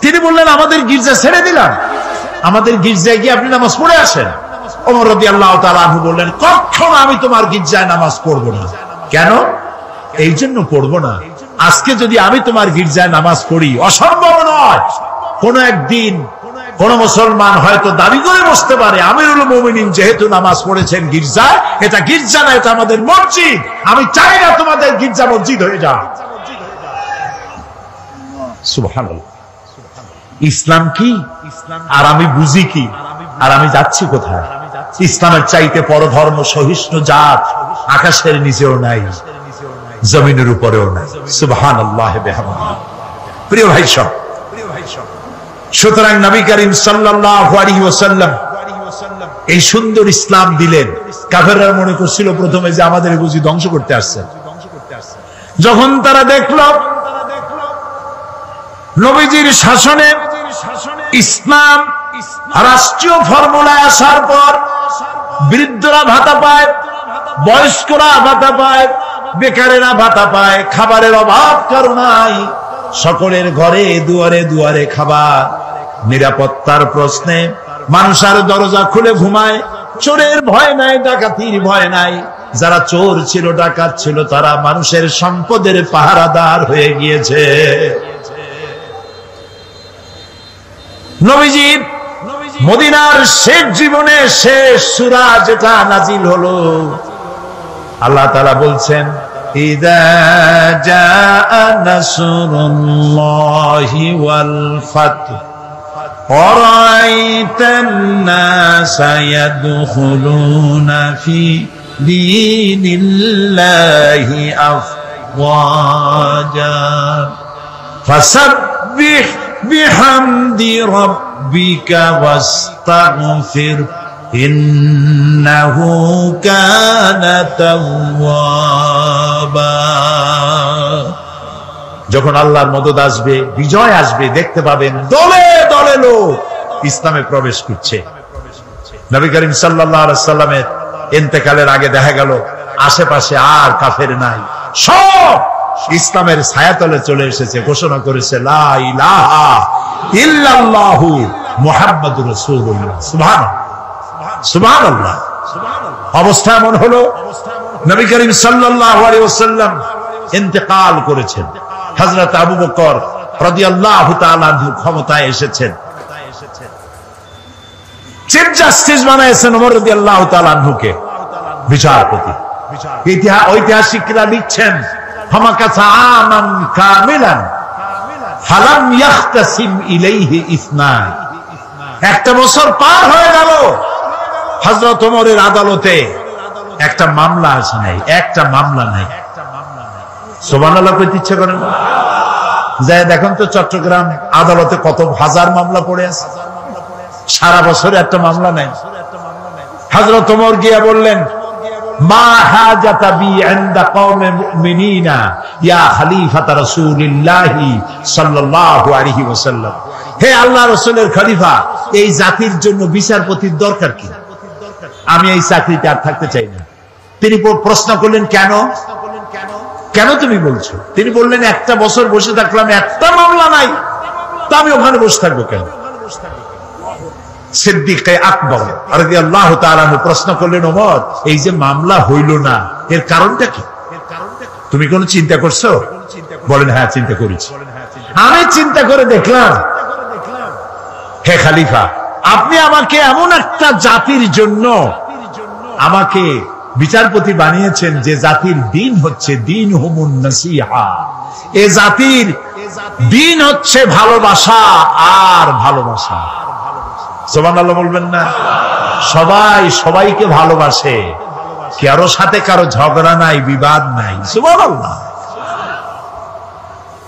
তিনি বললেন, আমাদের গির্জা ছেড়ে দিলাম, আমাদের গির্জায় গিয়ে আপনি নামাজ পড়ে আসেন। ওমর রাদিয়াল্লাহু তাআলা আনহু বললেন, কখনো আমি তোমার গির্জায় নামাজ পড়বো না। কেন? এই জন্য পড়বো না, আজকে যদি আমি তোমার গির্জায় নামাজ পড়ি, অসম্ভব নয় কোন একদিন কোন মুসলমান হয়তো দাবি করে বসতে পারে আমিরুল মুমিনিন যেহেতু নামাজ পড়েছেন গির্জায়, এটা গির্জা না, এটা আমাদের মসজিদ। আমি চাই না তোমাদের গির্জা মসজিদ হয়ে যাক। সুবহানাল্লাহ। ইসলাম কি আর আমি বুঝি কি আর আমি যাচ্ছি কোথায়। ইসলামের চাইতে পরধর্ম সহিষ্ণু জাত আকাশের নিচেও নাই, জমিনের উপরেও নাই। সুবহানাল্লাহ বিহামদিহি। প্রিয় ভাই সব, সুতরাং নবী করিম সাল্লাল্লাহু আলাইহি ওয়াসাল্লাম এই সুন্দর ইসলাম দিলেন। কাফেররা মনে করছিল প্রথমে যে আমাদের বুঝি ধ্বংস করতে আসছে। যখন তারা দেখল নবীজির শাসনে ইসলাম রাষ্ট্রীয় ফর্মুলায় আসার পর বৃদ্ধরা ভাতা পায়, বয়স্করা ভাতা পায়, বেকারেরা ভাতা পায়, খাবারের অভাব কারো নাই, সকলের ঘরে দুয়ারে দুয়ারে খাবার, নিরাপত্তার প্রশ্নে মানুষ আর দরজা খুলে ঘুমায়, চোরের ভয় নাই, ডাকাতির ভয় নাই। যারা চোর ছিল, ডাকাত ছিল, তারা মানুষের সম্পদের পাহারাদার হয়ে গিয়েছে। নবীজি মদিনার শেষ জীবনে শেষ সূরা যেটা নাজিল হলো, আল্লাহ তাআলা বলছেন ইযা জাআ নাসরুল্লাহি ওয়াল ফাতহ ওয়ারাআইতান নাসা ইয়াদখুলুনা ফি দীনিল্লাহি আফওয়াজা ফাসাব্বিহ বিহামদি রাব্বিকা ওয়াস্তাগফির ইন্নাহু কানা তাওয়াবা। যখন আল্লাহর মদদ আসবে, বিজয় আসবে, দেখতে পাবেন দলে দলে লোক ইসলামে প্রবেশ করছে। নবী করিম সাল্লাল্লাহু আলাইহি ওয়াসাল্লামের ইন্তেকালের আগে দেখা গেল আশেপাশে আর কাফের নাই, সব ইসলামের ছায়াতলে চলে এসেছে, ঘোষণা করেছে লা ইলাহা ইল্লাল্লাহু মুহাম্মাদুর রাসূলুল্লাহ। সুবহানাল্লাহ, সুবহানাল্লাহ। অবস্থা এমন হলো নবী করিম সাল্লাল্লাহু আলাইহি ওয়াসাল্লাম ইন্তেকাল করেছেন, হযরত আবু বকর রাদিয়াল্লাহু তাআলা ক্ষমতায় এসেছেন, চিফ জাস্টিস বানাইছেন ওমর রাদিয়াল্লাহু তাআলা আনহুকে বিচারপতি। ঐতিহাসিকরা লিখছেন হামাকাসা আমান কামিলান ফালাম ইয়াখতাসিম ইলাইহি ইসনান। একটা বছর পার হয়ে গেল, হযরত ওমরের আদালতে একটা মামলা আসে নাই, একটা মামলা নাই। সুবহানাল্লাহ কইতে ইচ্ছা করেন? যাই দেখুন তো চট্টগ্রাম আদালতে কত হাজার মামলা পড়ে আছে, সারা বছরে একটা মামলা নাই। হযরত ওমর গিয়া বললেন মা হাজাতা বি ইনদা কওমে মুমিনিনা ইয়া খলিফাতা রাসূলিল্লাহি সাল্লাল্লাহু আলাইহি ওয়াসাল্লাম। হে আল্লাহর রাসূলের খলিফা, এই জাতির জন্য বিচারপতির দরকার কি? আমি এই চাকরিতে আর থাকতে চাই না। তিনি প্রশ্ন করলেন কেন, কেন তুমি বলছো? তিনি বললেন একটা বছর বসে থাকলাম, একটা মামলা নাই, তা আমি ওখানে বসে থাকবো কেন? সিদ্দিক আকবর রাদিয়াল্লাহু তাআলা প্রশ্ন করলেন ওমর, এই যে মামলা হইল না, এর কারণটা কি? তুমি কোনো চিন্তা করছো? বলেন হ্যাঁ চিন্তা করেছি। আমি চিন্তা করে দেখলাম, হে খলিফা, আপনি আমাকে এমন একটা জাতির জন্য আমাকে বিচারপতি বানিয়েছেন যে জাতির দিন হচ্ছে দিন হুমুন নাসিহা, এ জাতির দিন হচ্ছে ভালোবাসা আর ভালোবাসা। সুবহানাল্লাহ বলবেন না? সবাই সবাইকে ভালোবাসে, কারো সাথে কারো ঝগড়া নাই, বিবাদ নাই। সুবহানাল্লাহ।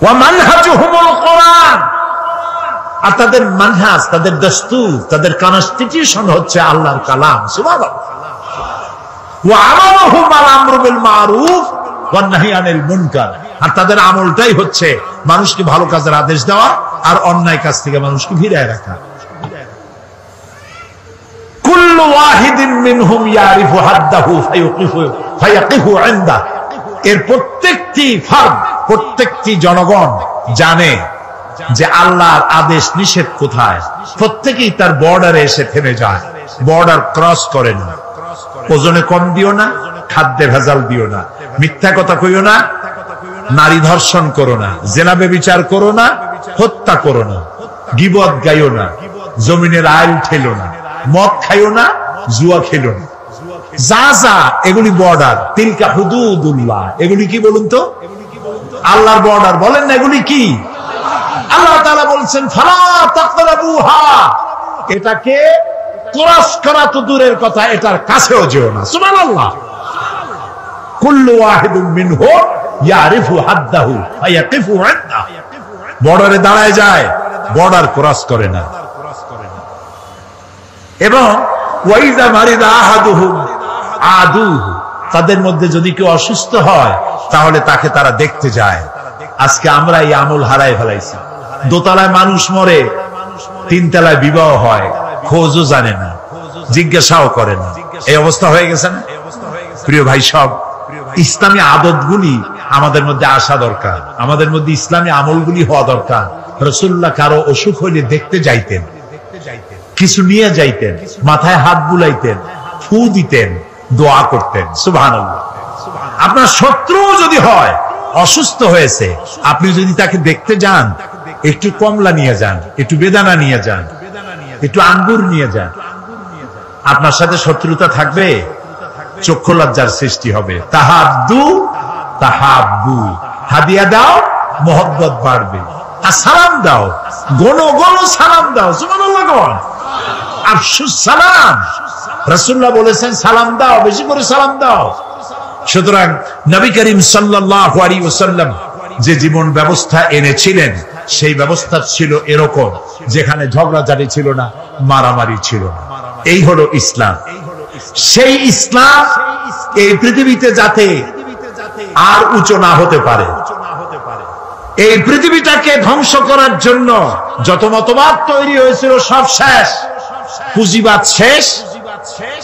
ওয়া মানহাজুহুমুল কোরআন, আর তাদের মানহাজ, তাদের দস্তুর, তাদের কনস্টিটিউশন হচ্ছে আল্লাহর কালাম। সুবহানাল্লাহ। ওয়া আমারুহুম আল আমরু বিল মারুফ ওয়ান নাহি আনিল মুনকার, আর তাদের আমলটাই হচ্ছে মানুষকে ভালো কাজের আদেশ দেওয়া আর অন্যায় কাজ থেকে মানুষকে ফিরিয়ে রাখা। কুল্লু ওয়াহিদিন মিনহুম ইয়ারিফু হাদ্দাহু ফায়াকিফু ইনদা, এর প্রত্যেকটি ফার্দ, প্রত্যেকটি জনগণ জানে যে আল্লাহর আদেশ নিষেধ কোথায়। প্রত্যেকেই তার বর্ডারে এসে থেমে যায়, বর্ডার ক্রস করে না। ওজনে কম দিও না, খাদ্যে ভেজাল দিও না, মিথ্যা কথা কইও না, নারী ধর্ষণ করো না, জেনা ব্যভিচার করো না, হত্যা করো না, গীবত গাইও না, জমিনের আইল ঠেলো না, মদ খাইও না, জুয়া খেলো না, যা যা এগুলি বর্ডার। তিলকা হুদুদুল্লাহ, এগুলি কি বলুন তো? আল্লাহর বর্ডার। বলেন না এগুলি কি? আল্লাহ তাআলা বলছেন ফালা তাকরাবুহা, এটাকে ক্রস করা তো দূরের কথা, এটার কাছেও যেও না। সুবহানাল্লাহ। কুল্লু ওয়াহিদুম মিনহু ইয়ারিফু হাদ্দাহু ফায়াকিফু ইনদা, বর্ডারে দাঁড়ায় যায়, বর্ডার ক্রস করে না। এবং ওয়াইদা মারিদা আহাদুহুম আদুহু, তাদের মধ্যে যদি কেউ অসুস্থ হয় তাহলে তাকে তারা দেখতে যায়। আজকে আমরা এই আমল হারাই ফেলাইছি। দোতলায় মানুষ মরে, তিনতলায় বিবাহ হয়, খোঁজও জানে না, জিজ্ঞাসাও করে না। এই অবস্থা হয়ে গেছে না? প্রিয় ভাই, সব ইসলামী আদতগুলি আমাদের মধ্যে আসা দরকার, আমাদের মধ্যে ইসলামী আমলগুলি হওয়া দরকার। রাসূলুল্লাহ কারো অসুখ হইলে দেখতে যাইতেন, কিছু নিয়ে যাইতেন, মাথায় হাত বুলাইতেন, ফু দিতেন, দোয়া করতেন। সুবহানাল্লাহ। আপনার শত্রু যদি হয়, অসুস্থ হয়েছে, আপনি যদি তাকে দেখতে যান, একটু কমলা নিয়ে যান, একটু বেদানা নিয়ে যান, একটু আঙ্গুর নিয়ে যান। আপনার সাথে শত্রুতা থাকবে, চক্ষু লজ্জার সৃষ্টি হবে। তাহাদ্দু তাহাব্বু, হাদিয়া দাও, মহব্বত বাড়বে। আর সালাম দাও, গণ গণ সালাম দাও। সুবহানাল্লাহ। আফসুস সালাম, রাসূলুল্লাহ বলেছেন সালাম দাও, বেশি করে সালাম দাও। সুতরাং নবী করিম সাল্লাল্লাহু আলাইহি ওয়াসাল্লাম যে জীবন ব্যবস্থা এনেছিলেন, সেই ব্যবস্থা ছিল এরকম, যেখানে ঝগড়াঝাটি ছিল না, মারামারি ছিল না। এই হলো ইসলাম। সেই ইসলাম এই পৃথিবীতে যাতে আর উঁচু না হতে পারে, এই পৃথিবীটাকে ধ্বংস করার জন্য যত মতবাদ তৈরি হয়েছিল সব শেষ, পুঁজিবাদ শেষ,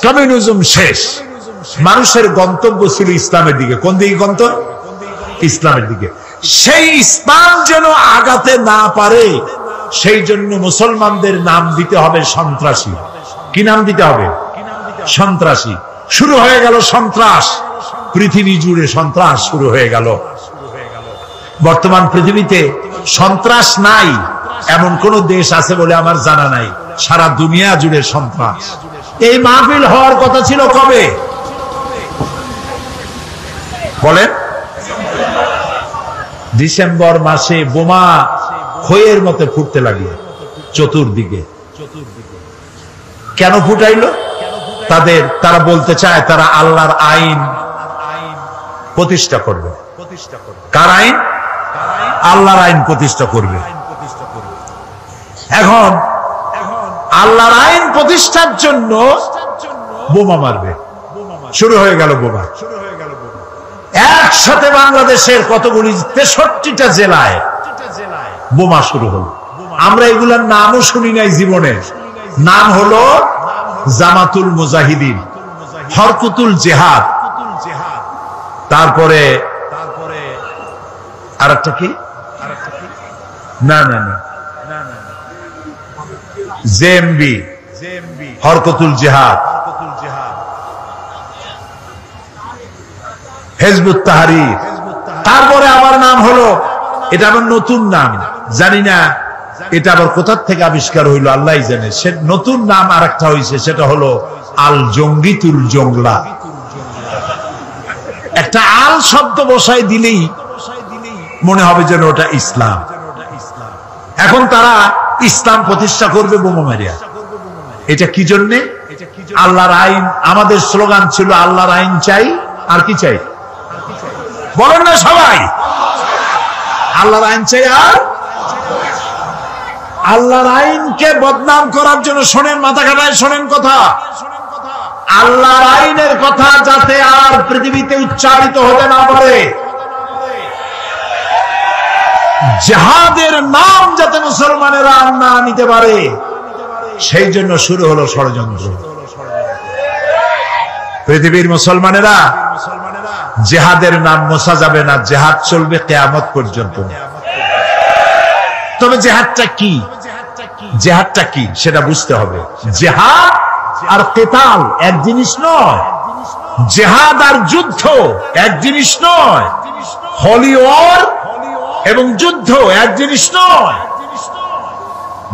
কমিউনিজম শেষ। মানুষের গন্তব্য ছিল ইসলামের দিকে। কোন দিকে গন্তব্য? ইসলামের দিকে। সেই ইসলাম যেন আগাতে না পারে, সেই জন্য মুসলমানদের নাম দিতে হবে সন্ত্রাসী। কি নাম দিতে হবে? সন্ত্রাসী। শুরু হয়ে গেল সন্ত্রাস, পৃথিবী জুড়ে সন্ত্রাস শুরু হয়ে গেল। বর্তমান পৃথিবীতে সন্ত্রাস নাই এমন কোন দেশ আছে বলে আমার জানা নাই। সারা দুনিয়া জুড়ে সন্ত্রাস। এই মাহফিল হওয়ার কথা ছিল কবে বলেন? ডিসেম্বর মাসে বোমা খইয়ের মতো ফুটতে লাগলো চতুর্দিকে। কেন ফুটাইলো? তারা বলতে চায় তারা আল্লাহর আইন প্রতিষ্ঠা করবে। কার আইন? আল্লাহর আইন প্রতিষ্ঠা করবে। এখন আল্লাহর আইন প্রতিষ্ঠার জন্য বোমা মারবে। শুরু হয়ে গেল বোমা। একসাথে বাংলাদেশের কতগুলি 63টা জেলায় বোমা শুরু হলো। আমরা এগুলার নামও শুনি নাই জীবনে। নাম হলো জামাতুল মুজাহিদিন, হরকতুল জিহাদ, তারপরে আরেকটা কি, না না না, জেএমবি, হরকতুল জিহাদ, হিজবুত তাহরীর। তারপরে আবার নাম হলো, এটা আবার নতুন নাম, জানি না এটা আবার কোথা থেকে আবিষ্কার হইলো আল্লাহই জানে। সে নতুন নাম আরেকটা হইছে, সেটা হলো আল জঙ্গিতুল জংলা। একটা আল শব্দ বসাই দিলেই মনে হবে যেন ওটা ইসলাম। এখন তারা ইসলাম প্রতিষ্ঠা করবে বোমা মারিয়া। এটা কি জন্যে? আল্লাহর আইন। আমাদের স্লোগান ছিল আল্লাহর আইন চাই, আর কি চাই বলেন না সবাই? আল্লাহর আইন চাই। আর আল্লাহর আইনকে বদনাম করার জন্য শোনেন, মাথা কাটায় শোনেন কথা, আল্লাহর আইনের কথা যাতে আর পৃথিবীতে উচ্চারিত হতে না পারে, জিহাদের নাম যাতে মুসলমানেরা না নিতে পারে, সেই জন্য শুরু হলো ষড়যন্ত্র। পৃথিবীর মুসলমানেরা জিহাদের নাম মোছা যাবে না, জিহাদ চলবে কিয়ামত পর্যন্ত। তবে জিহাদটা কি, জিহাদটা কি সেটা বুঝতে হবে। জিহাদ আর কিতাল এক জিনিস নয়, জিহাদ আর যুদ্ধ এক জিনিস নয়, হলি ওয়ার এবং যুদ্ধ এক জিনিস নয়।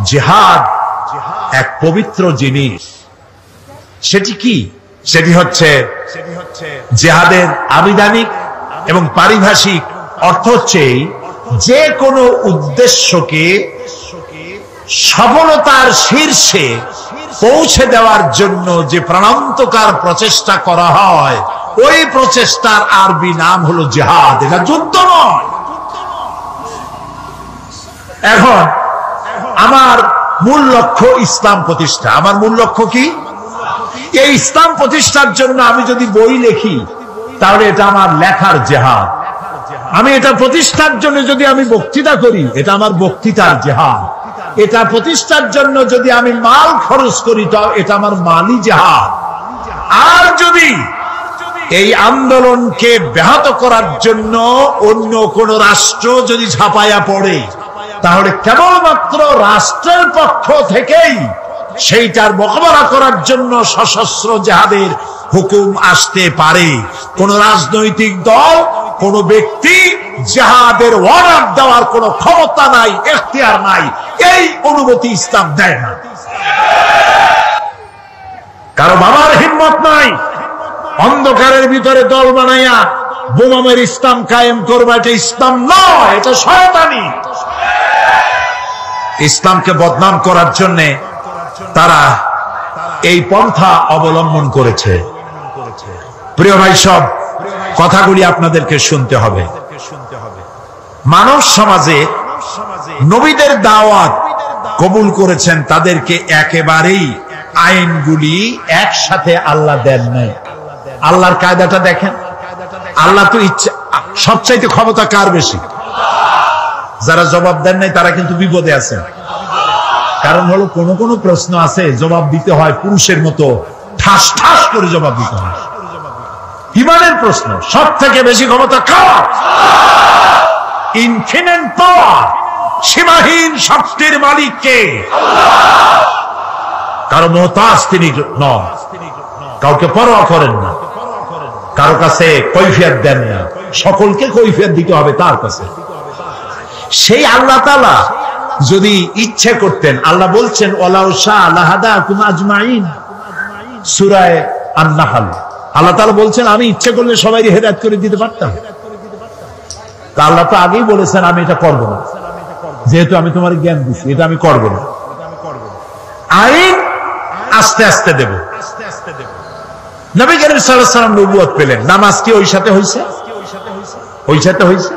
জিহাদ এক পবিত্র জিনিস। সেটি কি? সেটি হচ্ছে জিহাদের আবিধানিক এবং পারিভাষিক অর্থ হচ্ছে যে কোনো উদ্দেশ্যকে সফলতার শীর্ষে পৌঁছে দেওয়ার জন্য যে প্রাণান্তকার প্রচেষ্টা করা হয়, ওই প্রচেষ্টার আরবি নাম হলো জিহাদ। এটা যুদ্ধ নয়। এখন আমার মূল লক্ষ্য ইসলাম প্রতিষ্ঠা। আমার মূল লক্ষ্য কি? এই ইসলাম প্রতিষ্ঠার জন্য আমি যদি বই লিখি, তাহলে এটা আমার লেখার জিহাদ। আমি এটা প্রতিষ্ঠার জন্য যদি আমি বক্তৃতা করি, এটা আমার বক্তৃতার জিহাদ। এটা প্রতিষ্ঠার জন্য যদি আমি মাল খরচ করি, তো এটা আমার মালি জিহাদ। আর যদি এই আন্দোলনকে ব্যাহত করার জন্য অন্য কোন রাষ্ট্র যদি ঝাঁপাইয়া পড়ে, তাহলে কেবলমাত্র রাষ্ট্রের পক্ষ থেকেই সেইটার মোকাবেলা করার জন্য সশস্ত্র জিহাদের হুকুম আসতে পারে। কোন রাজনৈতিক দল, কোন ব্যক্তি জিহাদের অর্ডার দেওয়ার কোন ক্ষমতা নাই, এখতিয়ার নাই। এই অনুমতি ইসলাম দেয় না। কারো বাবার হিম্মত নাই অন্ধকারের ভিতরে দল বানাইয়া বোমামের ইসলাম কায়েম করবা। এটা ইসলাম নয়, এটা শয়তানি। ইসলামকে বদনাম করার জন্য তারা এই পন্থা অবলম্বন করেছে। প্রিয় ভাই, সব কথাগুলি আপনাদেরকে শুনতে হবে। মানব সমাজে নবীদের দাওয়াত কবুল করেছেন, তাদেরকে একেবারেই আইনগুলি একসাথে আল্লাহ দেন নাই। আল্লাহর কায়দাটা দেখেন। আল্লাহ তো ইচ্ছা, সবচাইতে ক্ষমতা কার বেশি? যারা জবাব দেন নাই তারা কিন্তু বিপদে আছেন। কারণ হলো কোন কোন প্রশ্ন আছে জবাব দিতে হয় পুরুষের মতো ঠাস ঠাস করে জবাব দিতে হয়। ইমানের প্রশ্ন সব থেকে বেশি ক্ষমতা কার? ইনফিনিট পাওয়ার, সীমাহীন শক্তির মালিক কে? কারো মুহতাজ তিনি নন, কাউকে পরোয়া করেন না, কারো কাছে কৈফিয়ত দেন না, সকলকে কৈফিয়ত দিতে হবে তার কাছে। সেই আল্লাহ তাআলা যদি ইচ্ছে করতেন, আল্লাহ বলছেন ওয়ালাউ শাআ লাহাদাকুম আজমাইন, সূরা আন-নাহল। আল্লাহ তাআলা বলছেন আমি ইচ্ছে করলে সবাইকে হেদায়েত করে দিতে পারতাম। তা আল্লাহ তো আগেই বলেছেন আমি এটা করব না, যেহেতু আমি তোমার জ্ঞান দিচ্ছি, এটা আমি করব না। আইন আস্তে আস্তে দেব। নবী করিম সাল্লাল্লাহু আলাইহি ওয়াসাল্লাম নবুয়ত পেলেন, নামাজ কি ওই সাথে হয়েছে? ওই সাথে হয়েছে।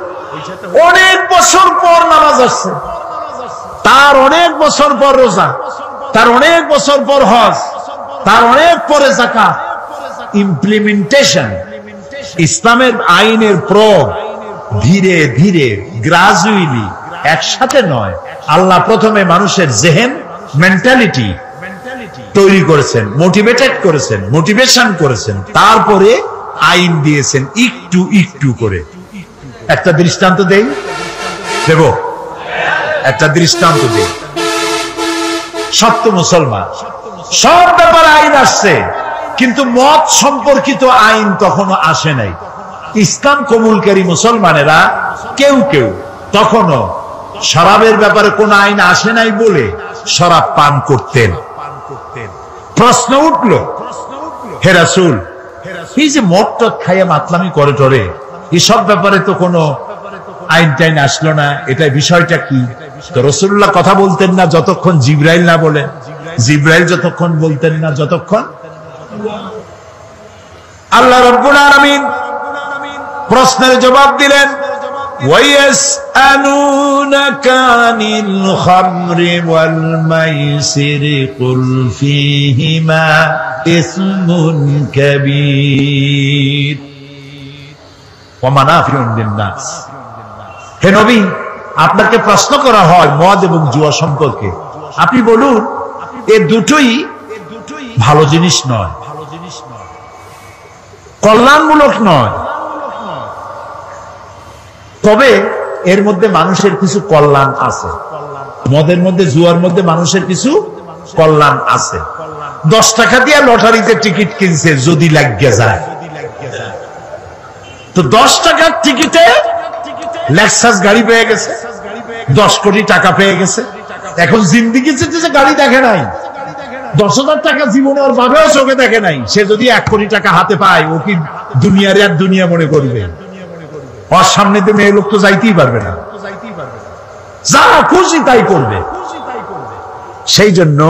অনেক বছর পর নামাজ আসছে, তার অনেক বছর পর রোজা, তার অনেক বছর পর হজ, তার অনেক পরে যাকাত। ইমপ্লিমেন্টেশন, ইসলামের আইনের প্রয়োগ ধীরে ধীরে, গ্রাজুয়ালি, একসাথে নয়। আল্লাহ প্রথমে মানুষের জেহেন, মেন্টালিটি তৈরি করেছেন, মোটিভেটেড করেছেন, মোটিভেশন করেছেন, তারপরে আইন দিয়েছেন একটু একটু করে। একটা দৃষ্টান্ত দেই, দেব একটা দৃষ্টান্ত দেই। সত্য মুসলমান, সব ব্যাপারে আইন আসছে, কিন্তু মত সম্পর্কিত আইন তখনও আসে নাই। ইসলাম কবুলকারী মুসলমানেরা কেউ কেউ তখনও শরাবের ব্যাপারে কোন আইন আসে নাই বলে শরাব পান করতেন। প্রশ্ন উঠল, হে রাসূল, এই যে মদ টদ খাইয়া মাতলামি করে টরে, এসব ব্যাপারে তো কোনো আইন টাইন আসলো না, এটা বিষয়টা কি? তো রাসূলুল্লাহ কথা বলতেন না যতক্ষণ জিবরাইল না বলেন, জিবরাইল যতক্ষণ বলতেন না যতক্ষণ আল্লাহ রাব্বুল আলামিন প্রশ্নের জবাব দিলেন, ওয়ায়াসআলুনাকা আনিল খামরি ওয়াল মাইসিরি কুল ফীহিমা ইসমুন কাবীর ওয়া মানাফিউন লিন-নাস। হে নবী, আপনাকে প্রশ্ন করা হয় মদ এবং জুয়া সম্পর্কে, আপনি বলুন এ দুটোই ভালো জিনিস নয়, কল্যাণমূলক নয়, তবে এর মধ্যে মানুষের কিছু কল্যাণ আছে। মদের মধ্যে, জুয়ার মধ্যে মানুষের কিছু কল্যাণ আছে। 10 টাকা দিয়ে লটারিতে টিকিট কিনছে, যদি লাগিয়ে যায় তো 10 টাকার টিকিটে লেক্সাস গাড়ি পেয়ে গেছে, 10 কোটি টাকা পেয়ে গেছে। এখন জিন্দিগি যে গাড়ি দেখে নাই, 10,000 টাকা জীবনে ওর ভাবেও চোখে দেখে নাই, সে যদি 1 কোটি টাকা হাতে পায়, ও কি দুনিয়ার এক দুনিয়া মনে করবে? ওর সামনে তো মেয়ে লোক তো যাইতেই পারবে না। যা খুশি তাই করবে। সেই জন্য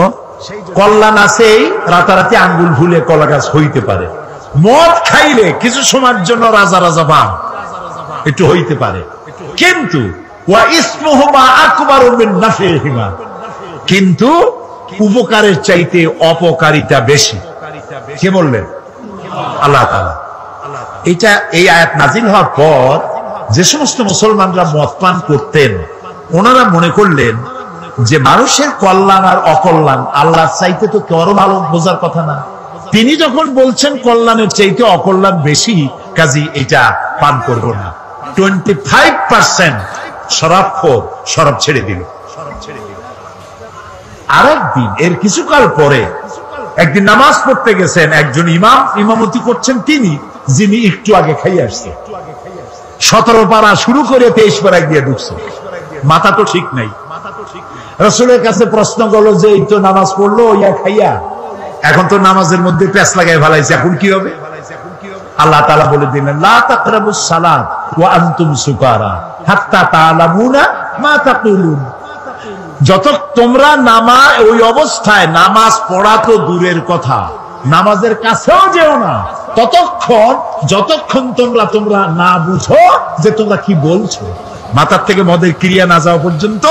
কল্যাণ আছেই, রাতারাতি আঙ্গুল ভুলে কলা গাছ হইতে পারে। মদ খাইলে কিছু সময়ের জন্য রাজা রাজা ভাব একটু হইতে পারে, কিন্তু কিন্তু উপকারের চাইতে অপকারিতা বেশি। কে বললেন? আল্লাহ তাআলা। এটা এই আয়াত নাজিল হওয়ার পর যে সমস্ত মুসলমানরা মদ পান করতেন, ওনারা মনে করলেন যে মানুষের কল্যাণ আর অকল্যাণ আল্লাহর চাইতে তো কারো ভালো বোঝার কথা না। তিনি যখন বলছেন কল্যাণের চাইতে অকল্যাণ বেশি, কাজী এটা পান করব না। 25% শরাবখোর শরাব ছেড়ে দিল। আরেকদিন এর কিছুকাল পরে একদিন নামাজ পড়তে গেছেন একজন ইমাম, ইমামতি করছেন তিনি, যিনি একটু আগে খাই আসছে। 17 পারা শুরু করে 23 পারা গিয়ে ঢুকছে। মাথা তো ঠিক নাই। রাসূলের কাছে প্রশ্ন করলো যে এই তো নামাজ পড়লো ইয়া খাইয়া, এখন তো নামাজের মধ্যে প্যাঁচ লাগাই ফেলাইছে, এখন কি হবে? আল্লাহ তাআলা বলে দিলেন, লা তাকরাবুস সালাত ওয়া আনতুম সুকারা হাত্তা তাআলামুনা মা তাকুলুন। যত তোমরা ওই অবস্থায় নামাজ পড়া তো দূরের কথা, নামাজের কাছেও যেও না যতক্ষণ তোমরা না বুঝো যে তোমরা কি বলছো। মাথার থেকে মদের ক্রিয়া না যাওয়া পর্যন্ত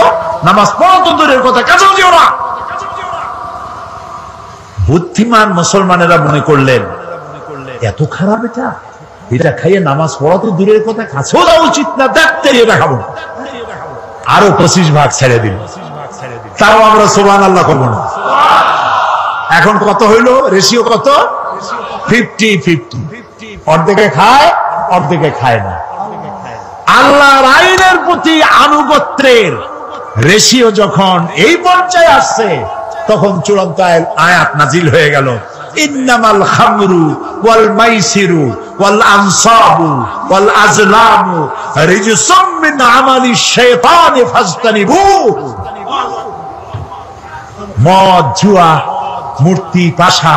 নামাজ পড়া তো দূরের কথা, কাছেও যেও না। বুদ্ধিমান মুসলমানেরা মনে করলেন এত খারাপ এটা খাইয়ে নামাজ পড়া তো দূরের কথা, কাছেও যাওয়া উচিত না, দেখতে এটা খাবো। আরো 25 ভাগ ছেড়ে দিল। তাও আমরা সুবহানাল্লাহ করবো না। এখন কত হইলো? রেশিও কত? 50-50। অর্ধেকে খায়, অর্ধেকে খায় না। আল্লাহর আইনের প্রতি আনুগত্যের রেশিও যখন এই পর্যায়ে আসছে, তখন চূড়ান্ত আয়াত নাজিল হয়ে গেল, ইন্নামাল খামরু ওয়াল মাইসিরু ওয়াল আনসাবু ওয়াল আজলামু রিজসুম মিন আমালিশ শাইতানি ফাজতানিবুহু। মদ, জুয়া, মূর্তি, পাশা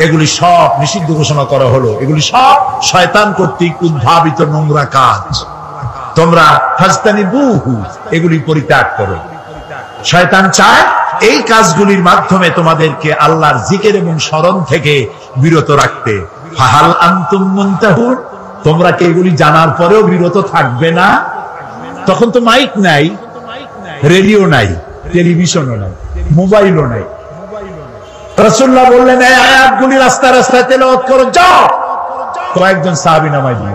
এগুলি সব নিষিদ্ধ ঘোষণা করা হলো। এগুলি সব শয়তান কর্তৃক উদ্ভাবিত নোংরা কাজ। তোমরা ফাজতানিবুহু এগুলি পরিত্যাগ করো। শয়তান চায় এই কাজগুলির মাধ্যমে তোমাদেরকে আল্লাহর জিকির এবং স্মরণ থেকে বিরত রাখতে। ফাহাল আনতুম মুনতাহুন, তোমরা কি এগুলি জানার পরেও বিরত থাকবে না? তখন তো মাইক নাই, রেডিও নাই, টেলিভিশনও নাই, মোবাইলও নাই। রাসূলুল্লাহ বললেন, এই আয়াতগুলি রাস্তায় রাস্তায় তেলাওয়াত করো, যাও। কয়েকজন সাহাবী নামায় দিল।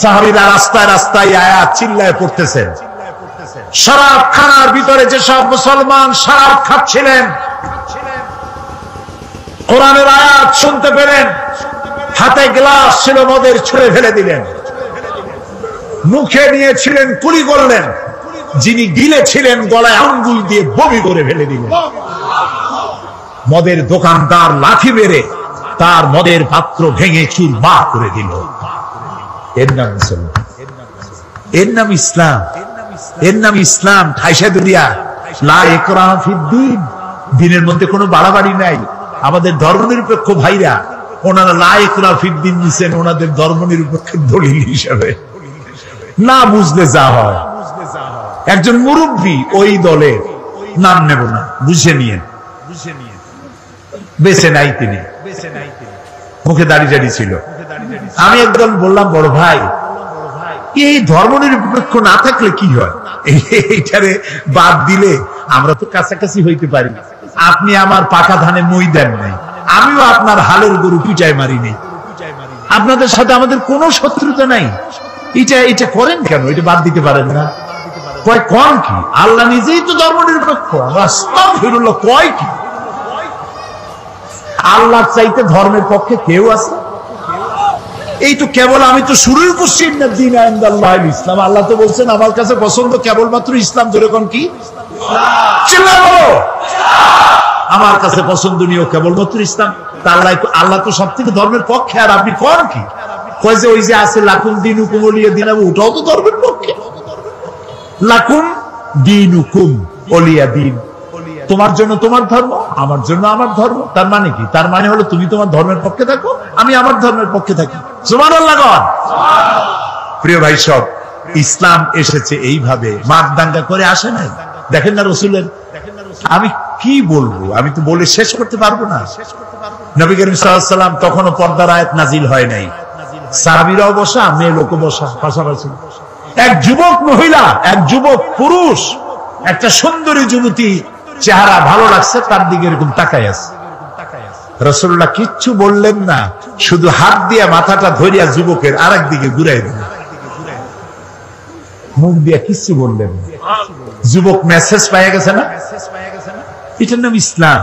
সাহাবীরা রাস্তায় রাস্তায় আয়াত চিল্লায় পড়তেছেন। শরাব খানার ভিতরে যেসব মুসলমান শরাব খাচ্ছিলেন, কোরআনের আয়াত শুনতে পেলেন, হাতে গ্লাস ছিল মদের, ছুঁড়ে ফেলে দিলেন। মুখে নিয়েছিলেন, কুলি করলেন। যিনি গিলেছিলেন, গলায় আঙ্গুল দিয়ে বমি করে ফেলে দিলেন। মদের দোকানদার লাঠি মেরে তার মদের পাত্র ভেঙে চুরমার করে দিল। এর নাম মুসলমান, এর নাম ইসলাম, এর নাম ইসলাম। ঠাইসা দুনিয়া লা ইকরাহা ফিদ্দীন, দ্বীনের মধ্যে কোনো বাড়াবাড়ি নাই। আমাদের ধর্মনিরপেক্ষ ভাইরা ওনারা লা ইকরাহা ফিদ্দীন নিছেন ওনাদের ধর্মনিরপেক্ষের দলিল হিসাবে। না বুঝলে যা হয়। একজন মুরব্বী ওই দলের, নাম নেব না, বুঝে নিয়েন, বেঁচে নাই তিনি, মুখে দাড়ি জাড়ি ছিল। আমি একদম বললাম, বড় ভাই এই ধর্মনিরপেক্ষ না থাকলে কি হয়? এইটারে বাদ দিলে আমরা তো কাছাকাছি হইতে পারি। আপনি আমার পাকা ধানে মই দেন নাই, আমিও আপনার হালের গরু পিটায় মারি নেই। আপনাদের সাথে আমাদের কোনো শত্রুতা নাই। এটা করেন কেন? এটা বাদ দিতে পারেন না? কয় কোন কি? আল্লাহ নিজেই তো ধর্মনিরপেক্ষ। আস্তাগফিরুল্লাহ, কয় কি? আল্লাহর চাইতে ধর্মের পক্ষে কেউ আছে? এই তো কেবল আমি তো শুরুই করছি, ইসলাম। আল্লাহ তো বলছেন আমার কাছে পছন্দ কেবলমাত্র ইসলাম। ধরে কোন কি? আমার কাছে পছন্দনীয় কেবলমাত্র ইসলাম। আল্লাহ তো সব থেকে ধর্মের পক্ষে, আর আপনি কোন কি? কয় যে ওই যে আছে লাকুম দীনুকুম ওলিয়া দিন, ওটাও তো ধর্মের পক্ষে। লাকুম দীনুকুম ওলিয়া দিন, তোমার জন্য তোমার ধর্ম, আমার জন্য আমার ধর্ম। তার মানে কি? তার মানে হলো তুমি তোমার ধর্মের পক্ষে থাকো, আমি আমার ধর্মের পক্ষে থাকি। সুবহানাল্লাহ। প্রিয় ভাই সব, ইসলাম এসেছে এইভাবে, মার দাঙ্গা করে আসে নাই। দেখেন না রসুলের, আমি কি বলবো, আমি তো বলে শেষ করতে পারবো না। নবী করিম সাল্লাল্লাহু আলাইহি ওয়াসাল্লাম তখনও পর্দার আয়াত নাজিল হয় নাই, সাহাবীরাও বসা, মেয়ে লোকও বসা পাশাপাশি। এক যুবক মহিলা, এক যুবক পুরুষ, একটা সুন্দরী যুবতী, চেহারা ভালো লাগছে, তার দিকে এরকম তাকায় আছে। রাসূলুল্লাহ কিচ্ছু বললেন না, শুধু হাত দিয়ে মাথাটা ধরিয়া যুবকের আরেক দিকে ঘুরাই দিলেন, মুখ দিয়া কিচ্ছু বললেন না। যুবক মেসেজ পাইয়া গেছে না, এটার নাম ইসলাম।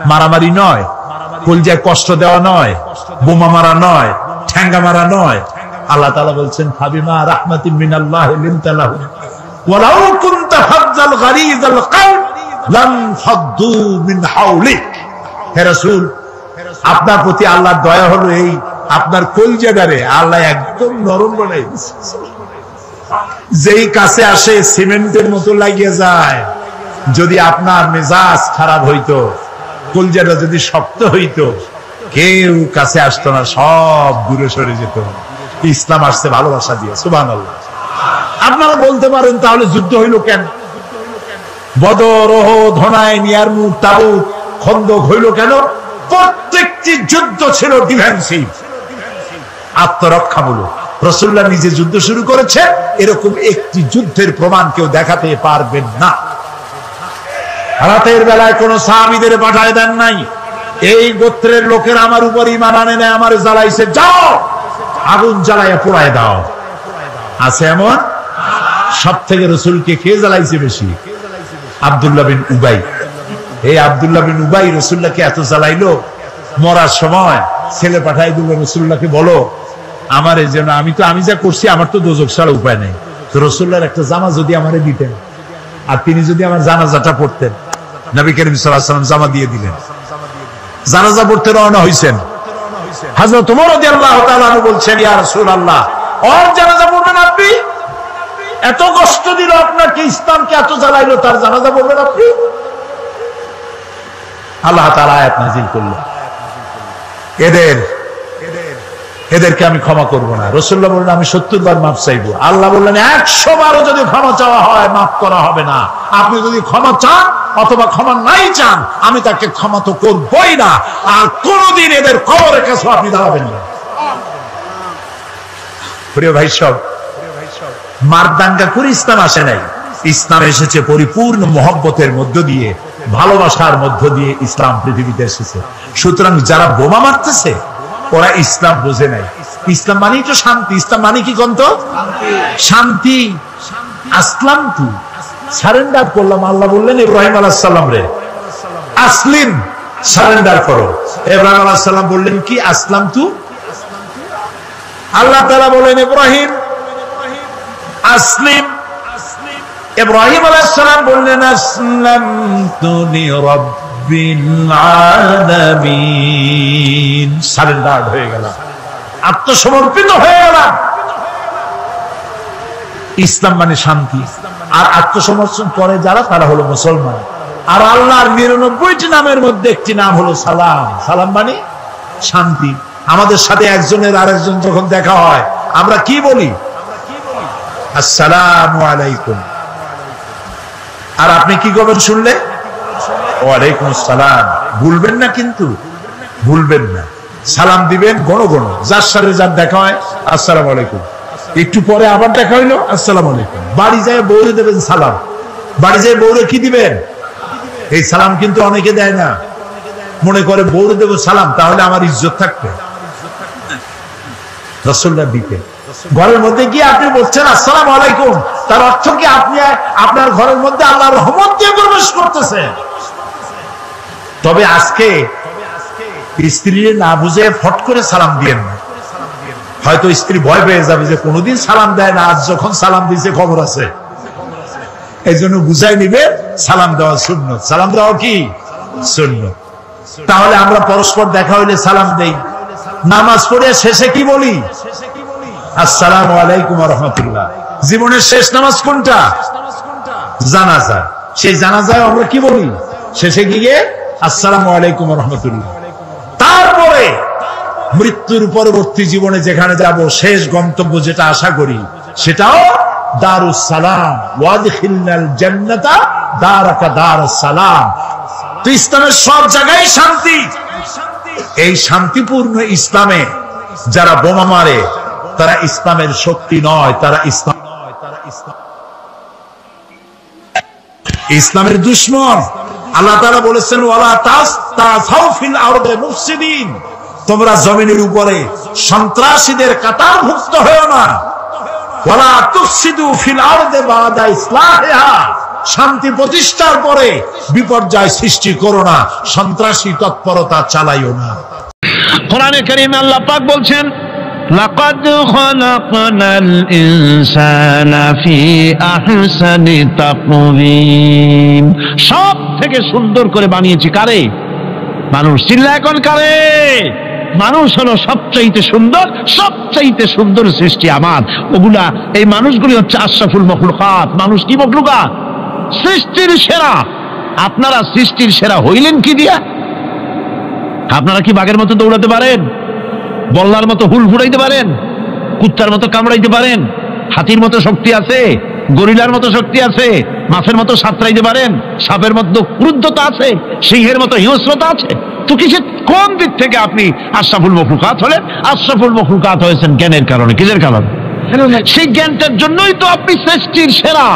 মারামারি নয়, কলজায় কষ্ট দেওয়া নয়, বোমা মারা নয়, ঠ্যাঙ্গা মারা নয়। আল্লাহ তাআলা বলছেন ফাবিমা রাহমাতিন মিনাল্লাহি লিনতা লাহুম ওয়ালাউ কুনতা ফাজ্জাল গালিযাল কলব লাম ফাদ্দু মিন হাওলিক। হে রাসূল, আপনার প্রতি আল্লাহর দয়া হলো এই, আপনার কলজাটারে আল্লাহ একদম নরম বানাই দিয়েছে। যেই কাছে আসে সিমেন্টের মতো লাগিয়ে যায়। যদি আপনার মেজাজ খারাপ হইতো, কলজাটা যদি শক্ত হইতো, কেউ কাছে আসতো না, সব দূরে সরে যেত। ইসলাম আসছে ভালোবাসা দিয়ে, সুবহানাল্লাহ। আপনারা বলতে পারেন তাহলে যুদ্ধ হইল কেন? বদর, উহুদ, হুনাইন, ইয়ারমুক, তাবুক, খন্দক হইল কেন? প্রত্যেকটি যুদ্ধ ছিল ডিফেন্সিভ, আত্মরক্ষামূলক। রাসূলুল্লাহ নিজে যুদ্ধ শুরু করেছে, এরকম একটি যুদ্ধের প্রমাণ কেউ দেখাতে পারবেন না। রাতের বেলায় কোন সাহাবীদের পাঠায় দেন নাই, এই গোত্রের লোকের আমার উপর ঈমান আনে না, আমার জ্বালাইছে, যাও আগুন জ্বালাইয়া পোড়ায় দাও। আছে এমন? সব থেকে রাসূলকে কে জ্বালাইছে বেশি? আব্দুল্লাহ বিন উবাই। এই আব্দুল্লাহ বিন উবাই রাসূলুল্লাহকে এত জ্বালাইলো, মরার সময় ছেলে পাঠাই দিল, রাসূলুল্লাহকে বলো আমার এই জন্য, আমি যা করছি আমার তো দোজখ ছাড়া উপায় নেই। তো রাসূলুল্লাহর একটা জামা যদি আমারে দিতেন, আর তিনি যদি আমার জানাজাটা পড়তেন। নবী করিম সাল্লাল্লাহু আলাইহি ওয়াসাল্লাম জামা দিয়ে দিলেন, জানাজা পড়তে রওনা হইছেন। হযরত ওমর রাদিয়াল্লাহু তাআলা আনহু বলছেন, ইয়া রাসূলুল্লাহ, ওর জানাজা পড়বেন আপনি? এত কষ্ট দিল আপনাকে, ইসলামকে এত জ্বালাইলো, তার জানাজা পড়বেন আপনি? আল্লাহ তাআলা আয়াত নাযিল করলেন, এদেরকে আমি ক্ষমা করব না। রাসূলুল্লাহ বললেন আমি 70 বার মাফ চাইবো। আল্লাহ বললেন 100 বারও যদি ক্ষমা চাওয়া হয় মাফ করা হবে না। আপনি যদি ক্ষমা চান অথবা ক্ষমা নাই চান, আমি তাকে ক্ষমা তো করবই না, আর কোনদিন এদের কবরের কাছে আপনি দাঁড়াবেন না। প্রিয় ভাই সব, মারদাঙ্গা করে ইসলাম আসে নাই। ইসলাম এসেছে পরিপূর্ণ মহব্বতের মধ্য দিয়ে, ভালোবাসার মধ্য দিয়ে ইসলাম পৃথিবীতে এসেছে। সুতরাং যারা বোমা মারতেছে ওরা ইসলাম বোঝে নাই। ইসলাম মানেই তো শান্তি। ইসলাম মানে কি গন্ত? শান্তি। আসলাম তু, সারেন্ডার করলাম। আল্লাহ বললেন ইব্রাহিম আলাইহিস সালাম রে, আসলিম, সারেন্ডার করো। ইব্রাহিম আলাইহিস সালাম বললেন কি? আসলাম তু। আল্লাহ তাআলা বলেন ইব্রাহিম আসলিম। ইব্রাহিম আলাইহিস সালাম বললেন আসলামতু লিরাব্বিল আলামিন। সারেন্ডার হয়ে গেলাম, আত্মসমর্পিত হয়ে গেলাম। ইসলাম মানে শান্তি। আর আত্মসমর্পণ করে যারা, তারা হলো মুসলমান। আর আল্লাহর 99টি নামের মধ্যে একটি নাম হলো সালাম। সালাম মানে শান্তি। আমাদের সাথে একজনের আরেকজন যখন দেখা হয় আমরা কি বলি? আসসালামু আলাইকুম। আর আপনি কি করবেন শুনলে? ওয়ালাইকুম আসসালাম। ভুলবেন না, কিন্তু ভুলবেন না। সালাম দিবেন গণ গণ। যার সাথে যার দেখা হয় আসসালামু আলাইকুম, একটু পরে আবার দেখা হইলো আসসালামু আলাইকুম। বাড়ি যায় বউরে দেবেন সালাম। বাড়ি যায় বউরে কি দিবেন? এই সালাম কিন্তু অনেকে দেয় না, মনে করে বউরে দেব সালাম তাহলে আমার ইজ্জত থাকবে। রাসূলুল্লাহ দিতে ঘরের মধ্যে গিয়ে আপনি বলছেন আসসালামু আলাইকুম, তার অর্থ কি আপনি আপনার ঘরের মধ্যে আল্লাহর রহমত দিয়ে প্রবেশ করতেছেন। তবে আজকে স্ত্রী না বুঝে ফট করে সালাম দিয়েন না। হয়তো স্ত্রী ভয় পেয়ে যাবে যে কোনোদিন সালাম দেয় না, আজ যখন সালাম দিয়েছে খবর আছে। এই জন্য বুঝাই নিবে সালাম দেওয়া সুন্নত। সালাম দেওয়া কি সুন্নত। তাহলে আমরা পরস্পর দেখা হইলে সালাম দেই। নামাজ পড়ে শেষে কি বলি? আসসালামু আলাইকুম ওয়া রাহমাতুল্লাহ। জীবনের শেষ নামাজ কোনটা? জানাজা। সেই জানাজায় আমরা কি বলি? শেষে গিয়ে আসসালামু আলাইকুম ওয়া রাহমাতুল্লাহ। তারপরে মৃত্যুর পরবর্তী জীবনে যেখানে যাব, শেষ গন্তব্য যেটা আশা করি, সেটাও দারুস সালাম, ওয়াদখিলনাল জান্নাতা দারাকা দারুস সালাম। তো ইসলামের সব জায়গায় শান্তি। এই শান্তিপূর্ণ ইসলামে যারা বোমা মারে তারা ইসলামের শক্তি নয়, তারা ইসলামের দুশমন। আল্লাহ তাআলা বলেছেন ওয়ালা তাসতাউ ফিল আরদি মুফসিদিন, তোমরা জমিনের উপরে সন্ত্রাসীদের কাতারভুক্ত হয়ো না। ওয়ালা তুফসিদু ফিল আরদি বাদা ইসলাহিহা, শান্তি প্রতিষ্ঠার পরে বিপর্যয় সৃষ্টি করো না, সন্ত্রাসী তৎপরতা চালাইও না। কোরআনে কারীমে আল্লাহ পাক বলছেন লাকাদ খালাকনাল ইনসানা ফি আহসানি তাকওয়িম, সব থেকে সুন্দর করে বানিয়েছি কারে? মানুষ। চিল্লা এখন কারে? মানুষ হলো সবচাইতে সুন্দর, সবচাইতে সুন্দর সৃষ্টি আমার। ওগুলা এই মানুষগুলি হচ্ছে আশরাফুল মখলুকাত। মানুষ কি মখলুকাত? সৃষ্টির সেরা। আপনারা সৃষ্টির সেরা হইলেন কি দিয়া? আপনারা কি বাঘের মতো দৌড়াতে পারেন? বল্লার মতো হুল ফুটাইতে পারেন? কুত্তার মতো কামড়াইতে পারেন? হাতির মতো শক্তি আছে? গরিলার মতো শক্তি আছে? মাছের মতো সাঁতরাইতে পারেন? সাপের মতো ক্রুদ্ধতা আছে? সিংহের মতো হিংস্রতা আছে? তো কিসের কোন দিক থেকে আপনি আশরাফুল মখলুকাত হলেন? আশরাফুল মখলুকাত হয়েছেন জ্ঞানের কারণে। কিসের কারণে? সেই জ্ঞানটার জন্যই তো আপনি সৃষ্টির সেরা।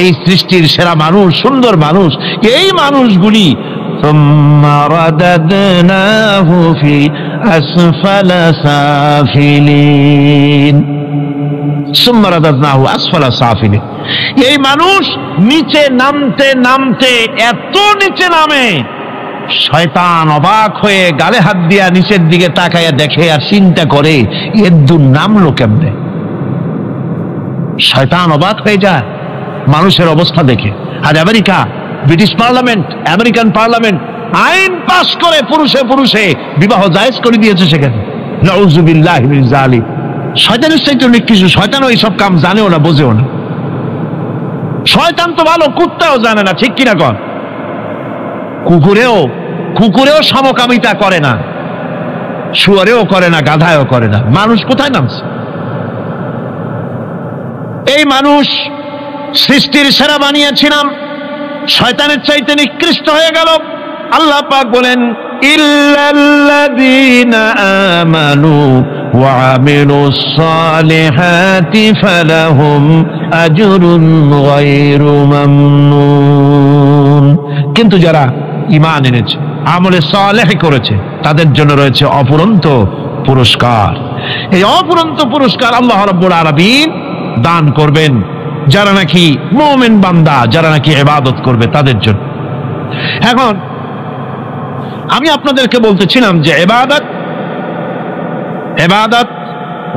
এই সৃষ্টির সেরা মানুষ, সুন্দর মানুষ, এই মানুষগুলি ثم رددناه في أسفل سافلين ثم رددناه أسفل سافلين। এই মানুষ নিচে নামতে নামতে এত নিচে নামে, শয়তান অবাক হয়ে গালে হাত দিয়া নিচের দিকে তাকায়া দেখে আর চিন্তা করে এর দূর নামলো কেমনে। শয়তান অবাক হয়ে যায় মানুষের অবস্থা দেখে। আর America, British parliament, American parliament আইন পাস করে পুরুষে পুরুষে বিবাহ জায়েজ করে দিয়েছে সেখানে। নাউযুবিল্লাহি মিন যালিক। শয়তানের চাইতে অনেক কিছু। শয়তানও এইসব কাম জানেও না, বোঝেও না। শয়তান তো ভালো, কুত্তাও জানে না, ঠিক কিনা কর? কুকুরেও সমকামিতা করে না, শুয়ারেও করে না, গাধায়ও করে না। মানুষ কোথায় নামছে? এই মানুষ সৃষ্টির সেরা বানিয়েছিলাম, শয়তানের চাইতে নিকৃষ্ট হয়ে গেল। আল্লাহ পাক বলেন ইল্লাল্লাযীনা আমানু ওয়া আমিলুস সালিহাতি ফালাহুম আজরুন গায়রু মামনুন। কিন্তু যারা ঈমান এনেছে, আমলে সালেহ করেছে, তাদের জন্য রয়েছে অফুরন্ত পুরস্কার। এই অফুরন্ত পুরস্কার আল্লাহ রাব্বুল আলামিন দান করবেন যারা নাকি মুমিন বান্দা, যারা নাকি ইবাদত করবে তাদের জন্য। এখন আমি আপনাদেরকে বলতেছিলাম যে ইবাদত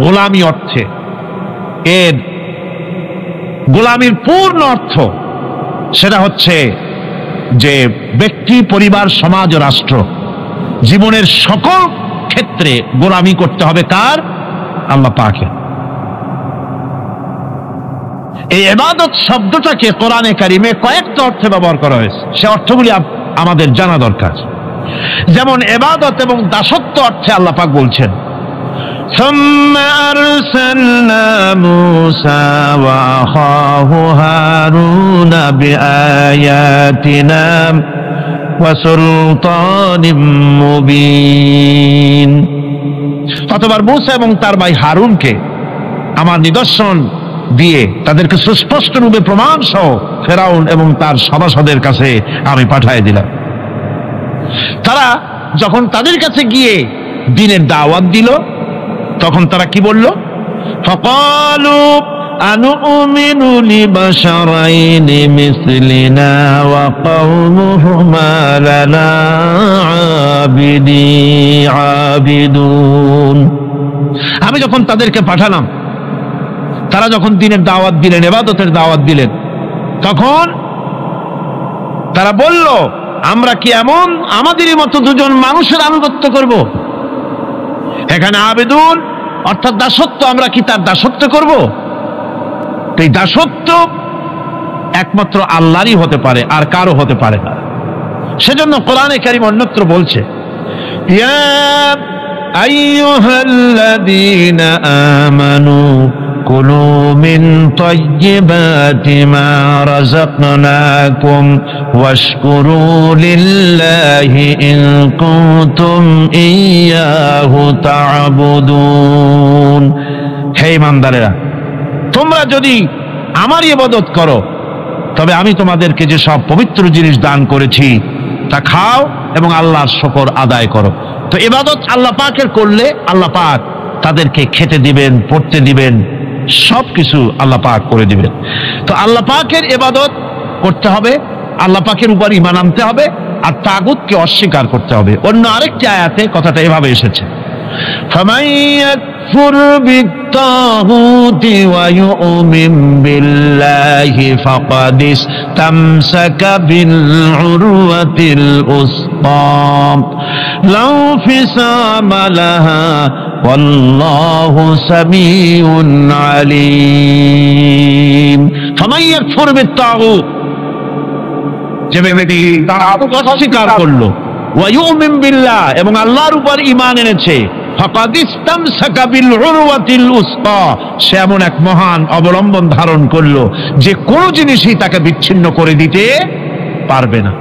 গোলামি অর্থে, এর গোলামির পূর্ণ অর্থ সেটা হচ্ছে যে ব্যক্তি, পরিবার, সমাজ ও রাষ্ট্র, জীবনের সকল ক্ষেত্রে গোলামি করতে হবে কার? আল্লাহ পাকের। এই ইবাদত শব্দটাকে কোরআনে কারিমে কয়েকটা অর্থে ব্যবহার করা হয়েছে। সে অর্থগুলি আমাদের জানা দরকার। যেমন ইবাদত এবং দাসত্ব অর্থে আল্লাহ পাক বলছেন ثم أرسلنا موسى وأخاه هارون بآياتنا وسلطان مبين। অতঃপর মুসা এবং তার ভাই হারুনকে আমার নিদর্শন দিয়ে তাদেরকে সুস্পষ্ট রূপে প্রমাণ সহ ফেরাউন এবং তার সভাসদের কাছে আমি পাঠিয়ে দিলাম। তারা যখন তাদের কাছে গিয়ে দ্বীনের দাওয়াত দিল, তখন তারা কি বলল? ফাকালু আনুমিনু লিবাশারাইনি মিসলিনা ওয়া কওমুহুমা লানা আবিদুন। আমি যখন তাদেরকে পাঠালাম, তারা যখন দ্বীনের দাওয়াত দিলেন, ইবাদতের দাওয়াত দিলেন, তখন তারা বলল আমরা কি এমন আমাদেরই মতো দুজন মানুষের আনুগত্য করব? এখানে আবেদুন অর্থাৎ দাসত্ব, আমরা কি তার দাসত্ব করব? এই দাসত্ব একমাত্র আল্লাহরই হতে পারে, আর কারো হতে পারে না। সেজন্য কোরআনে কারীম অন্যত্র বলছে ইয়া আইয়ুহাল্লাযীনা আমানু কুলু طيبات ما رزقناكم واشكروا لله إن كنتم إياه تعبدون হে ইমানদারেরা তোমরা যদি আমার ইবাদত করো তবে আমি তোমাদেরকে যে সব পবিত্র জিনিস দান করেছি তা খাও এবং আল্লাহর শুকর আদায় করো। তো ইবাদত আল্লাহ পাকের করলে আল্লাহ পাক তাদেরকে খেতে দিবেন, পড়তে দিবেন, সবকিছু আল্লাহ পাক করে দিবেন। তো আল্লাহ পাকের ইবাদত করতে হবে, আল্লাহ পাকের উপর ঈমান আনতে হবে, আর তাগুতকে অস্বীকার করতে হবে। অন্য আরেকটি আয়াতে কথাটা এভাবে এসেছে, ফামান ইয়াকফুর বিত্তাগুতি ওয়া ইউমিন বিল্লাহি ফাকাদ ইসতামসাকা বিল উরওয়াতিল উসকা লা ফিসামা লাহা ওয়াল্লাহু সামিউন আলীম। ফামান ইয়াকফুর বিত্তাগুত, যে ব্যক্তি তাগুত অস্বীকার করলো, ওয়া ইউমিন বিল্লাহ, এবং আল্লাহর উপর ঈমান এনেছে, ফাকাদ ইসতামসাকা বিল উরওয়াতিল উসকা, সে এমন এক মহান অবলম্বন ধারণ করলো যে কোনো জিনিসই তাকে বিচ্ছিন্ন করে দিতে পারবে না,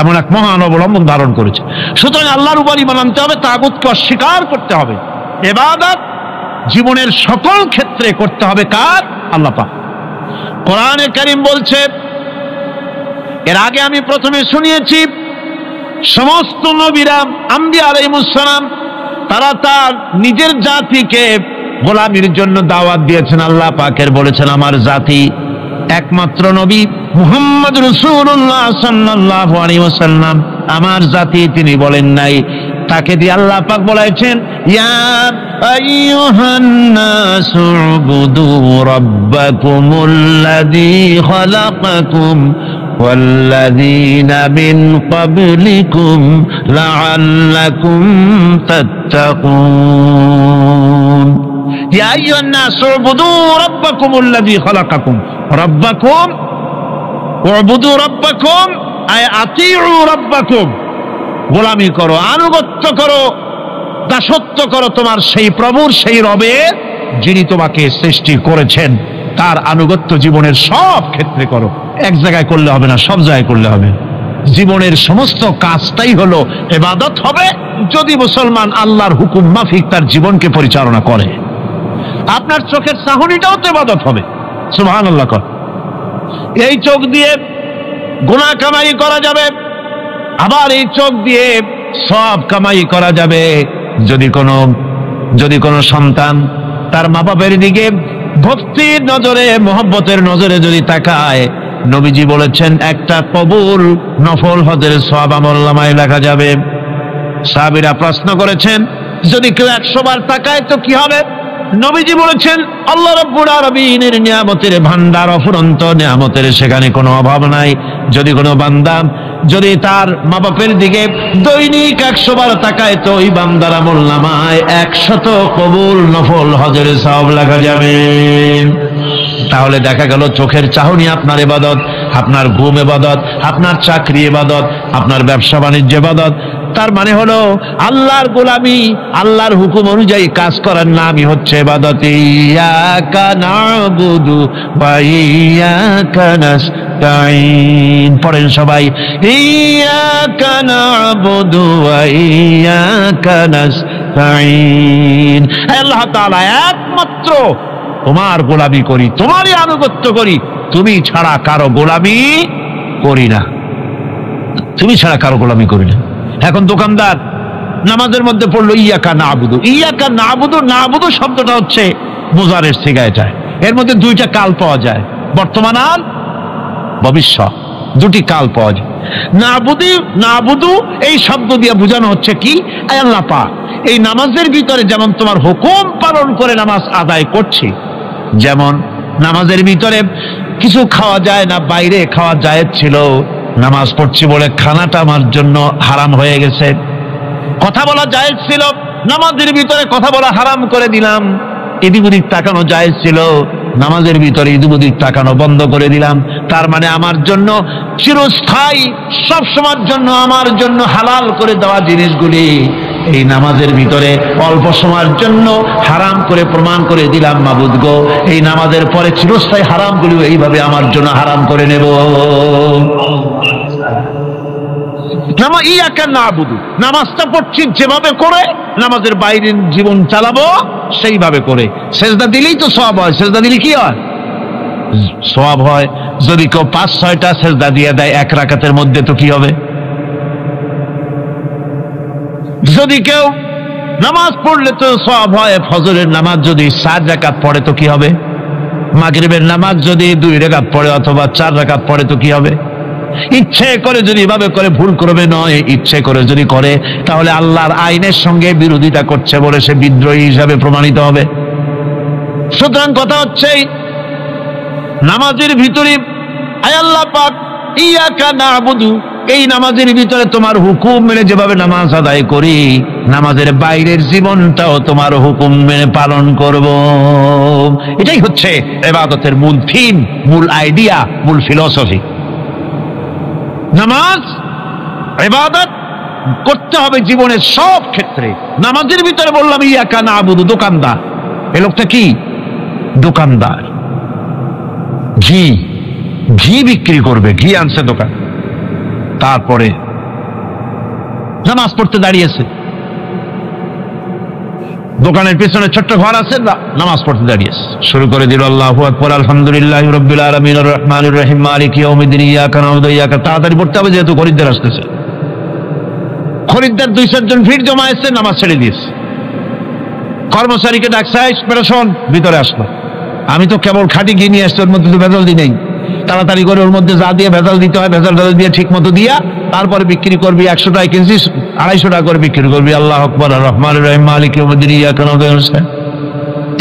এমন এক মহান অবলম্বন ধারণ করেছে। সুতরাং আল্লাহর উপর ঈমান আনতে হবে, তাগুতকে অস্বীকার করতে হবে। ইবাদত জীবনের সকল ক্ষেত্রে করতে হবে কার? আল্লাহ পাক। কোরআনে কারীম বলছে, এর আগে আমি প্রথমে শুনিয়েছি, সমস্ত নবীরা আম্বিয়া আলাইহিস সালাম তারা তার নিজের জাতিকে গোলামির জন্য দাওয়াত দিয়েছেন। আল্লাহ পাকের বলেছেন আমার জাতি, একমাত্র নবী মুহাম্মদ রাসূলুল্লাহ সাল্লাল্লাহু আলাইহি ওয়াসাল্লাম আমার জাতি তিনি বলেন নাই, তাকে দিয়ে আল্লাহ পাক বলেছেন, ইয়া আইয়ুহান নাসু উবুদু রাব্বাকুমুল্লাযী খালাকাকুম والذين من قبلكم لعلكم تتقون يا أيها الناس اعبدوا ربكم الذي خلقكم ربكم اعبدوا ربكم أي أطيعوا ربكم গোলামি করো, আনুগত্য করো, দাসত্ব করো তোমার সেই প্রভুর, সেই রবের যিনি তোমাকে সৃষ্টি করেছেন, তার আনুগত্য জীবনের সব ক্ষেত্রে করো। এক জায়গায় করলে হবে না, সব জায়গায় করলে হবে। জীবনের সমস্ত কাজটাই হলো ইবাদত হবে যদি মুসলমান আল্লাহর হুকুম মাফিক তার জীবনকে পরিচালনা করে। আপনার চোখের চাহনিটাও তো ইবাদত হবে, সুবহানাল্লাহ। এই চোখ দিয়ে গুনাহ কামাই করা যাবে, আবার এই চোখ দিয়ে সব কামাই করা যাবে। যদি কোনো সন্তান তার মা বাবার দিকে ভক্তির নজরে, মোহব্বতের নজরে যদি তাকায়, নবীজি বলেছেন একটা কবুল নফল হজের সওয়াব আমলনামায় লেখা যাবে। সাহাবীরা প্রশ্ন করেছেন, যদি কেউ 100 বার তাকায় তো কি হবে? নবীজি বলেছেন, আল্লাহ রাব্বুল আলামিনের নিয়ামতের ভান্ডার অফুরন্ত নিয়ামতের, সেখানে কোনো অভাব নাই। যদি কোনো বান্দা যদি তার মা বাপের দিকে দৈনিক 100 বার তাকায় তো ওই বান্দার আমলনামায় 100 কবুল নফল হজের সওয়াব লেখা যাবে। তাহলে দেখা গেল চোখের চাহনি আপনার ইবাদত, আপনার ঘুম ইবাদত, আপনার চাকরি ইবাদত, আপনার ব্যবসা বাণিজ্য ইবাদত। তার মানে হলো আল্লাহর গোলামি, আল্লাহর হুকুম অনুযায়ী কাজ করার নামই হচ্ছে ইবাদত। ইয়াকা নাবুদু ওয়া ইয়াকা নাস্তাইন, পড়েন সবাই, ইয়াকা নাবুদু ওয়া ইয়াকা নাস্তাইন। আল্লাহ তাআলা একমাত্র তোমার গোলামি করি, তোমারই আনুগত্য করি, তুমি ছাড়া কারো গোলামি করি না, তুমি ছাড়া কারো গোলামি করি না। এখন দোকানদার নামাজের মধ্যে পড়লো ইয়াকা নাবুদু, ইয়াকা নাবুদু, নাবুদু শব্দটা হচ্ছে মুজারের সিগায় যায়, এর মধ্যে দুইটা কাল পাওয়া যায়, বর্তমান আর ভবিষ্যৎ, দুটি কাল পাওয়া যায়। নাবুদু এই শব্দ দিয়ে বোঝানো হচ্ছে কি, আল্লাহ পাক এই নামাজের ভিতরে যেমন তোমার হুকুম পালন করে নামাজ আদায় করছি, যেমন নামাজের ভিতরে কিছু খাওয়া যায় না, বাইরে খাওয়া জায়েজ ছিল, নামাজ পড়ছি বলে খানাটা আমার জন্য হারাম হয়ে গেছে। কথা বলা জায়েজ ছিল, নামাজের ভিতরে কথা বলা হারাম করে দিলাম। এদিক ওদিক তাকানো জায়েজ ছিল, নামাজের ভিতরে এদিক ওদিক তাকানো বন্ধ করে দিলাম। তার মানে আমার জন্য চিরস্থায়ী, সব সময়ের জন্য আমার জন্য হালাল করে দেওয়া জিনিসগুলি এই নামাজের ভিতরে অল্প সময়ের জন্য হারাম করে প্রমাণ করে দিলাম মাবুদ গো, এই নামাজের পরে চিরস্থায়ী হারামগুলো এইভাবে আমার জন্য হারাম করে নেব। ইয়াকা নাবুদু, নামাজটা পড়ছি যেভাবে করে, নামাজের বাইরের জীবন চালাবো সেইভাবে করে। সেজদা দিলেই তো সওয়াব হয়, সেজদা দিলে কি হয়? সওয়াব হয়। যদি কেউ 5-6টা সেজদা দিয়ে দেয় এক রাকাতের মধ্যে তো কি হবে? যদি কেউ নামাজ পড়লে তো সওয়াব হয়। ফজরের নামাজ যদি 4 রাকাত পড়ে তো কি হবে? মাগরিবের নামাজ যদি 2 রাকাত পড়ে অথবা 4 রাকাত পড়ে তো কি হবে? ইচ্ছে করে যদি এভাবে করে, ভুল করবে নয়, ইচ্ছে করে যদি করে তাহলে আল্লাহর আইনের সঙ্গে বিরোধিতা করছে বলে সে বিদ্রোহী হিসাবে প্রমাণিত হবে। সুতরাং কথা হচ্ছে নামাজের ভিতরে আয় আল্লাহ পাক ইয়াকা নাবুদু, এই নামাজের ভিতরে তোমার হুকুম মেনে যেভাবে নামাজ আদায় করি, নামাজের বাইরের জীবনটাও তোমার হুকুম মেনে পালন করব। এটাই হচ্ছে ইবাদতের মূল থিম, মূল আইডিয়া, মূল ফিলসফি। নামাজ ইবাদত করতে হবে জীবনের সব ক্ষেত্রে। নামাজের ভিতরে বললাম ইয়াকা নাবুদু, দোকানদার। এ লোকটা কি? দোকানদার। ঘি বিক্রি করবে, ঘি আনছে দোকান। তারপরে নামাজ পড়তে দাঁড়িয়েছে, দোকানের পিছনে ছোট্ট ঘর আছে, নামাজ পড়তে দাঁড়িয়েছে, শুরু করে দিল আল্লাহু আকবার, আলহামদুলিল্লাহি রাব্বিল আলামিন আর রহমানির রহিম মালিকি ইয়াউমিদ্দিন ইয়াকা না'বুদু ওয়া ইয়াকা। তাড়াতাড়ি পড়তে হবে যেহেতু খরিদ্দার আসতেছে। খরিদ্দার 2-4 জন ভিড় জমায়েছে, নামাজ ছেড়ে দিয়েছে। কর্মচারীকে ডাকছে, শোন, ভিতরে আসলো। আমি তো কেবল খাঁটি ঘি নিয়ে আসছি, ওর মধ্যে তো ভেজাল দিই নেই। তাড়াতাড়ি করে ওর মধ্যে যা দিয়ে ভেজাল দিতে হয় ভেজাল দিয়ে ঠিক মতো দিয়া তারপরে বিক্রি করবি। 100 টাকা কিনছি, 250 টাকা করে বিক্রি করবি। আল্লাহ আকবার, রহমানির রহিম মালিক ইয়াউমিদ্দিন ইয়াকা না'বুদু ওয়া ইয়াকা।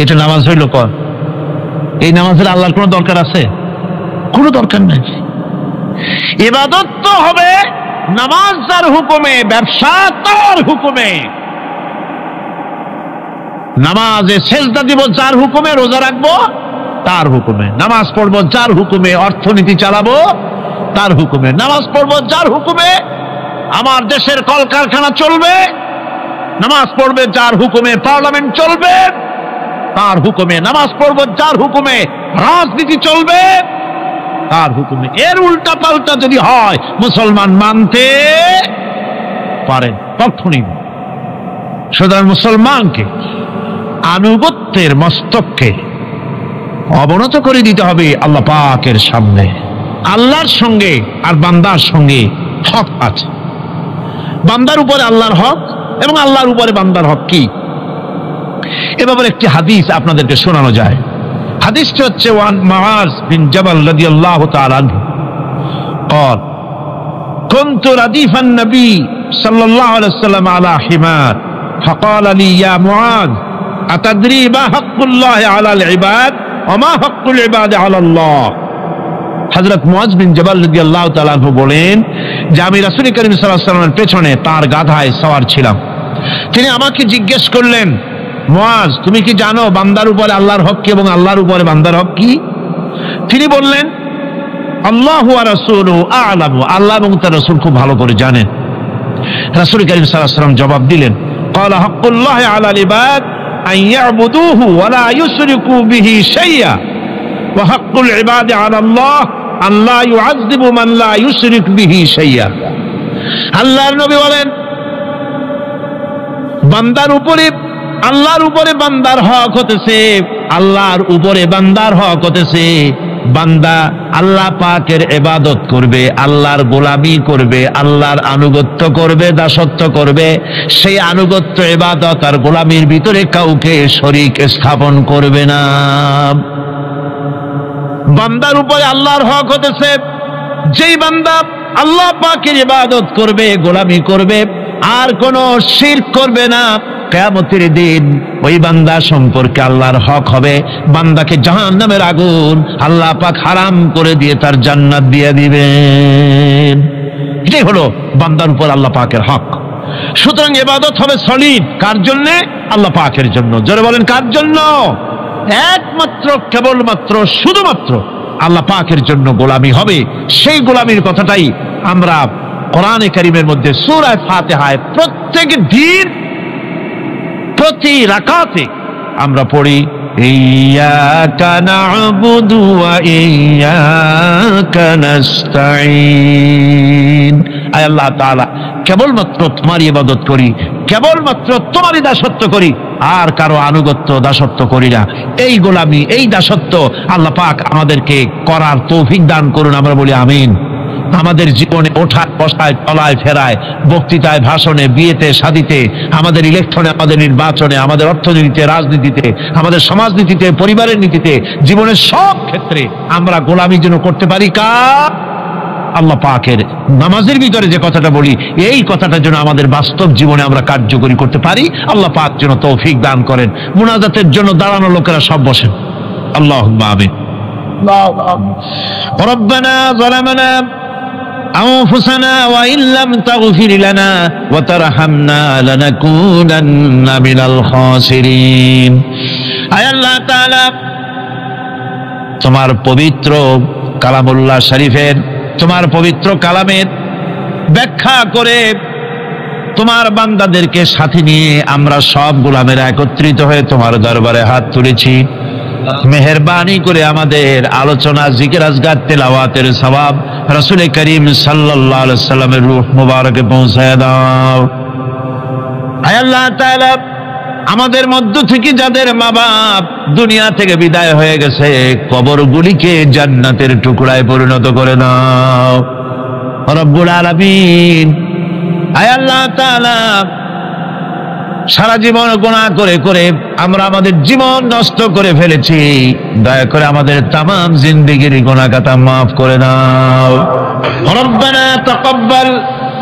এটা নামাজ হইল? কর এই নামাজের আল্লাহর কোনো দরকার আছে? কোনো দরকার নেই। ইবাদত তো হবে নামাজ যার হুকুমে, ব্যবসা তার হুকুমে। নামাজে সেজদা দিব যার হুকুমে, রোজা রাখবো তার হুকুমে, নামাজ পড়বো যার হুকুমে, অর্থনীতি চালাবো তার হুকুমে, নামাজ পড়বো যার হুকুমে, আমার দেশের কলকারখানা চলবে, নামাজ পড়বে যার হুকুমে, পার্লামেন্ট চলবে তার হুকুমে, নামাজ পড়বো যার হুকুমে, রাজনীতি চলবে তার হুকুমে। এর উল্টা পাল্টা যদি হয় মুসলমান মানতে পারে তখনই। সুতরাং মুসলমানকে আনুগত্যের মস্তককে অবনত করে দিতে হবে আল্লাহ পাকের সামনে। আল্লাহর সঙ্গে আর বান্দার সঙ্গে হক আছে। বান্দার উপরে আল্লাহর হক এবং আল্লাহর উপরে বান্দার হক কি, এ ব্যাপারে একটি হাদিস আপনাদেরকে শোনানো যায়। হাদিসটি হচ্ছে ওয়ান মুআজ বিন জাবাল রাদিয়াল্লাহু তাআলা আনহু قال كنت رديف النبي صلى الله عليه وسلم على حمار فقال لي يا معاذ أتدري ما حق الله على العباد وما حق العباد على الله। হযরত মুআজ বিন জাবাল রাদিয়াল্লাহু তাআলা আনহু বলেন যে আমি রাসূল করিম সাল্লাল্লাহু আলাইহি ওয়াসাল্লামের পেছনে তার গাধায় সওয়ার ছিলাম। তিনি আমাকে জিজ্ঞেস করলেন, মুআজ তুমি কি জানো বান্দার উপরে আল্লাহর হক কি এবং আল্লাহর উপরে বান্দার হক কি? তিনি বললেন, আল্লাহু ওয়া রাসূলুহু আ'লামু, আল্লাহ এবং তার রাসূল খুব ভালো করে জানেন। রাসূল করিম সাল্লাল্লাহু আলাইহি ওয়াসাল্লাম জবাব দিলেন, ক্বালা হাক্কুল্লাহি আলাল ইবাদ আন ইয়া'বুদুহু ওয়া লা ইউশরিকু বিহি শাইয়্যা ওয়া হাক্কুল ইবাদি আলাল্লাহ আন লা ইউআযযিবু মান লা ইউশরিক বিহি শাইয়্যা। আল্লাহর নবী বলেন, বান্দার উপরে আল্লাহর উপরে বান্দার হক হতেছে, আল্লাহর উপরে বান্দার হক হতেছে বান্দা আল্লাহ পাকের ইবাদত করবে, আল্লাহর গোলামি করবে, আল্লাহর আনুগত্য করবে, দাসত্ব করবে। সেই আনুগত্য ইবাদত আর গোলামির ভিতরে কাউকে শরীক স্থাপন করবে না। বান্দার উপরে আল্লাহর হক হতেছে যেই বান্দা আল্লাহ পাকের ইবাদত করবে, গোলামি করবে, আর কোনো শিরক করবে না, কিয়ামতের দিন ওই বান্দা সম্পর্কে আল্লাহর হক হবে বান্দাকে জাহান্নামের আগুন আল্লাহ পাক হারাম করে দিয়ে তার জান্নাত দিয়ে দিবেন। এটাই হলো বান্দার উপর আল্লাহ পাকের হক। সুতরাং ইবাদত হবে সলিড কার জন্য? আল্লাহ পাকের জন্য। জোরে বলেন কার জন্য? একমাত্র, কেবলমাত্র, শুধুমাত্র আল্লাহ পাকের জন্য গোলামি হবে। সেই গোলামির কথাটাই আমরা কোরআনে কারীমের মধ্যে সূরা ফাতিহায় প্রত্যেক দিন প্রতি রাকাতে আমরা পড়ি ইয়্যাকা না'বুদু ওয়া ইয়্যাকা নাস্তাঈন। আয় আল্লাহ তাআলা, কেবলমাত্র তোমারই ইবাদত করি, কেবলমাত্র তোমারই দাসত্ব করি, আর কারো আনুগত্য দাসত্ব করি না। এই গোলামি, এই দাসত্ব আল্লাহ পাক আমাদেরকে করার তৌফিক দান করুন। আমরা বলি আমিন। আমাদের জীবনে ওঠায় বসায়, চলায় ফেরায়, বক্তৃতায়, ভাষণে, বিয়েতে, শাদীতে, আমাদের ইলেকশনে, আমাদের নির্বাচনে, আমাদের অর্থনীতিতে, রাজনীতিতে, আমাদের সমাজনীতিতে, পরিবারের নীতিতে, জীবনের সব ক্ষেত্রে আমরা গোলামি যেন করতে পারি কার? আল্লাহ পাকের। নামাজের ভিতরে যে কথাটা বলি, এই কথাটা যেন আমাদের বাস্তব জীবনে আমরা কার্যকরী করতে পারি। আল্লাহ পাক যেন তৌফিক দান করেন। মুনাজাতের জন্য দাঁড়ানো লোকেরা সব বসেন। আল্লাহুম্মা আমিন। রব্বানা যালামনা أنفسنا وإن لم تغفر لنا وترحمنا لنكونن من الخاسرين। আয় আল্লাহ তাআলা, তোমার পবিত্র কালামুল্লাহ শরীফের, তোমার পবিত্র কালামের ব্যাখ্যা করে তোমার বান্দাদেরকে সাথে নিয়ে আমরা সব গোলামেরা একত্রিত হয়ে তোমার দরবারে হাত তুলেছি। মেহেরবানি করে আমাদের আলোচনা, জিকির, আজকার, তেলাওয়াতের সওয়াব রাসূল করিম সাল্লাল্লাহু আলাইহি সাল্লামের রূহ মুবারকে পৌঁছায় দাও। আয় আল্লাহ তাআলা, আমাদের মধ্য থেকে যাদের মা বাপ দুনিয়া থেকে বিদায় হয়ে গেছে, কবরগুলিকে জান্নাতের টুকরায় পরিণত করে দাও রব্বুল আলামিন। আয় আল্লাহ তাআলা, সারা জীবন গুনাহ করে করে আমরা আমাদের জীবন নষ্ট করে ফেলেছি। দয়া করে আমাদের তামাম জিন্দেগির গুনাহ খাতা মাফ করে দাও। রব্বানা তাকাব্বাল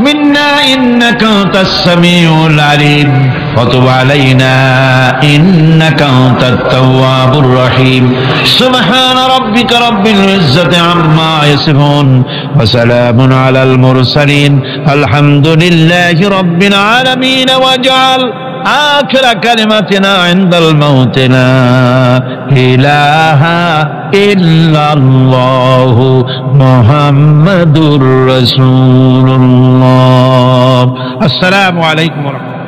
মিন্না ইন্নাকা আনতাস সামিউল আলিম ওয়া তুব আলাইনা ইন্নাকা আনতাত তাওয়াবুর রহিম। সুবহানা রাব্বিকা রাব্বিল ইজ্জাতি আম্মা ইয়াসিফুন ওয়া সালামুন আলাল মুরসালিন আলহামদুলিল্লাহি রাব্বিল আলামিন। ওয়াজআল آخر كلمتنا عند الموت لا إله إلا الله محمد رسول الله. السلام عليكم ورحمة الله.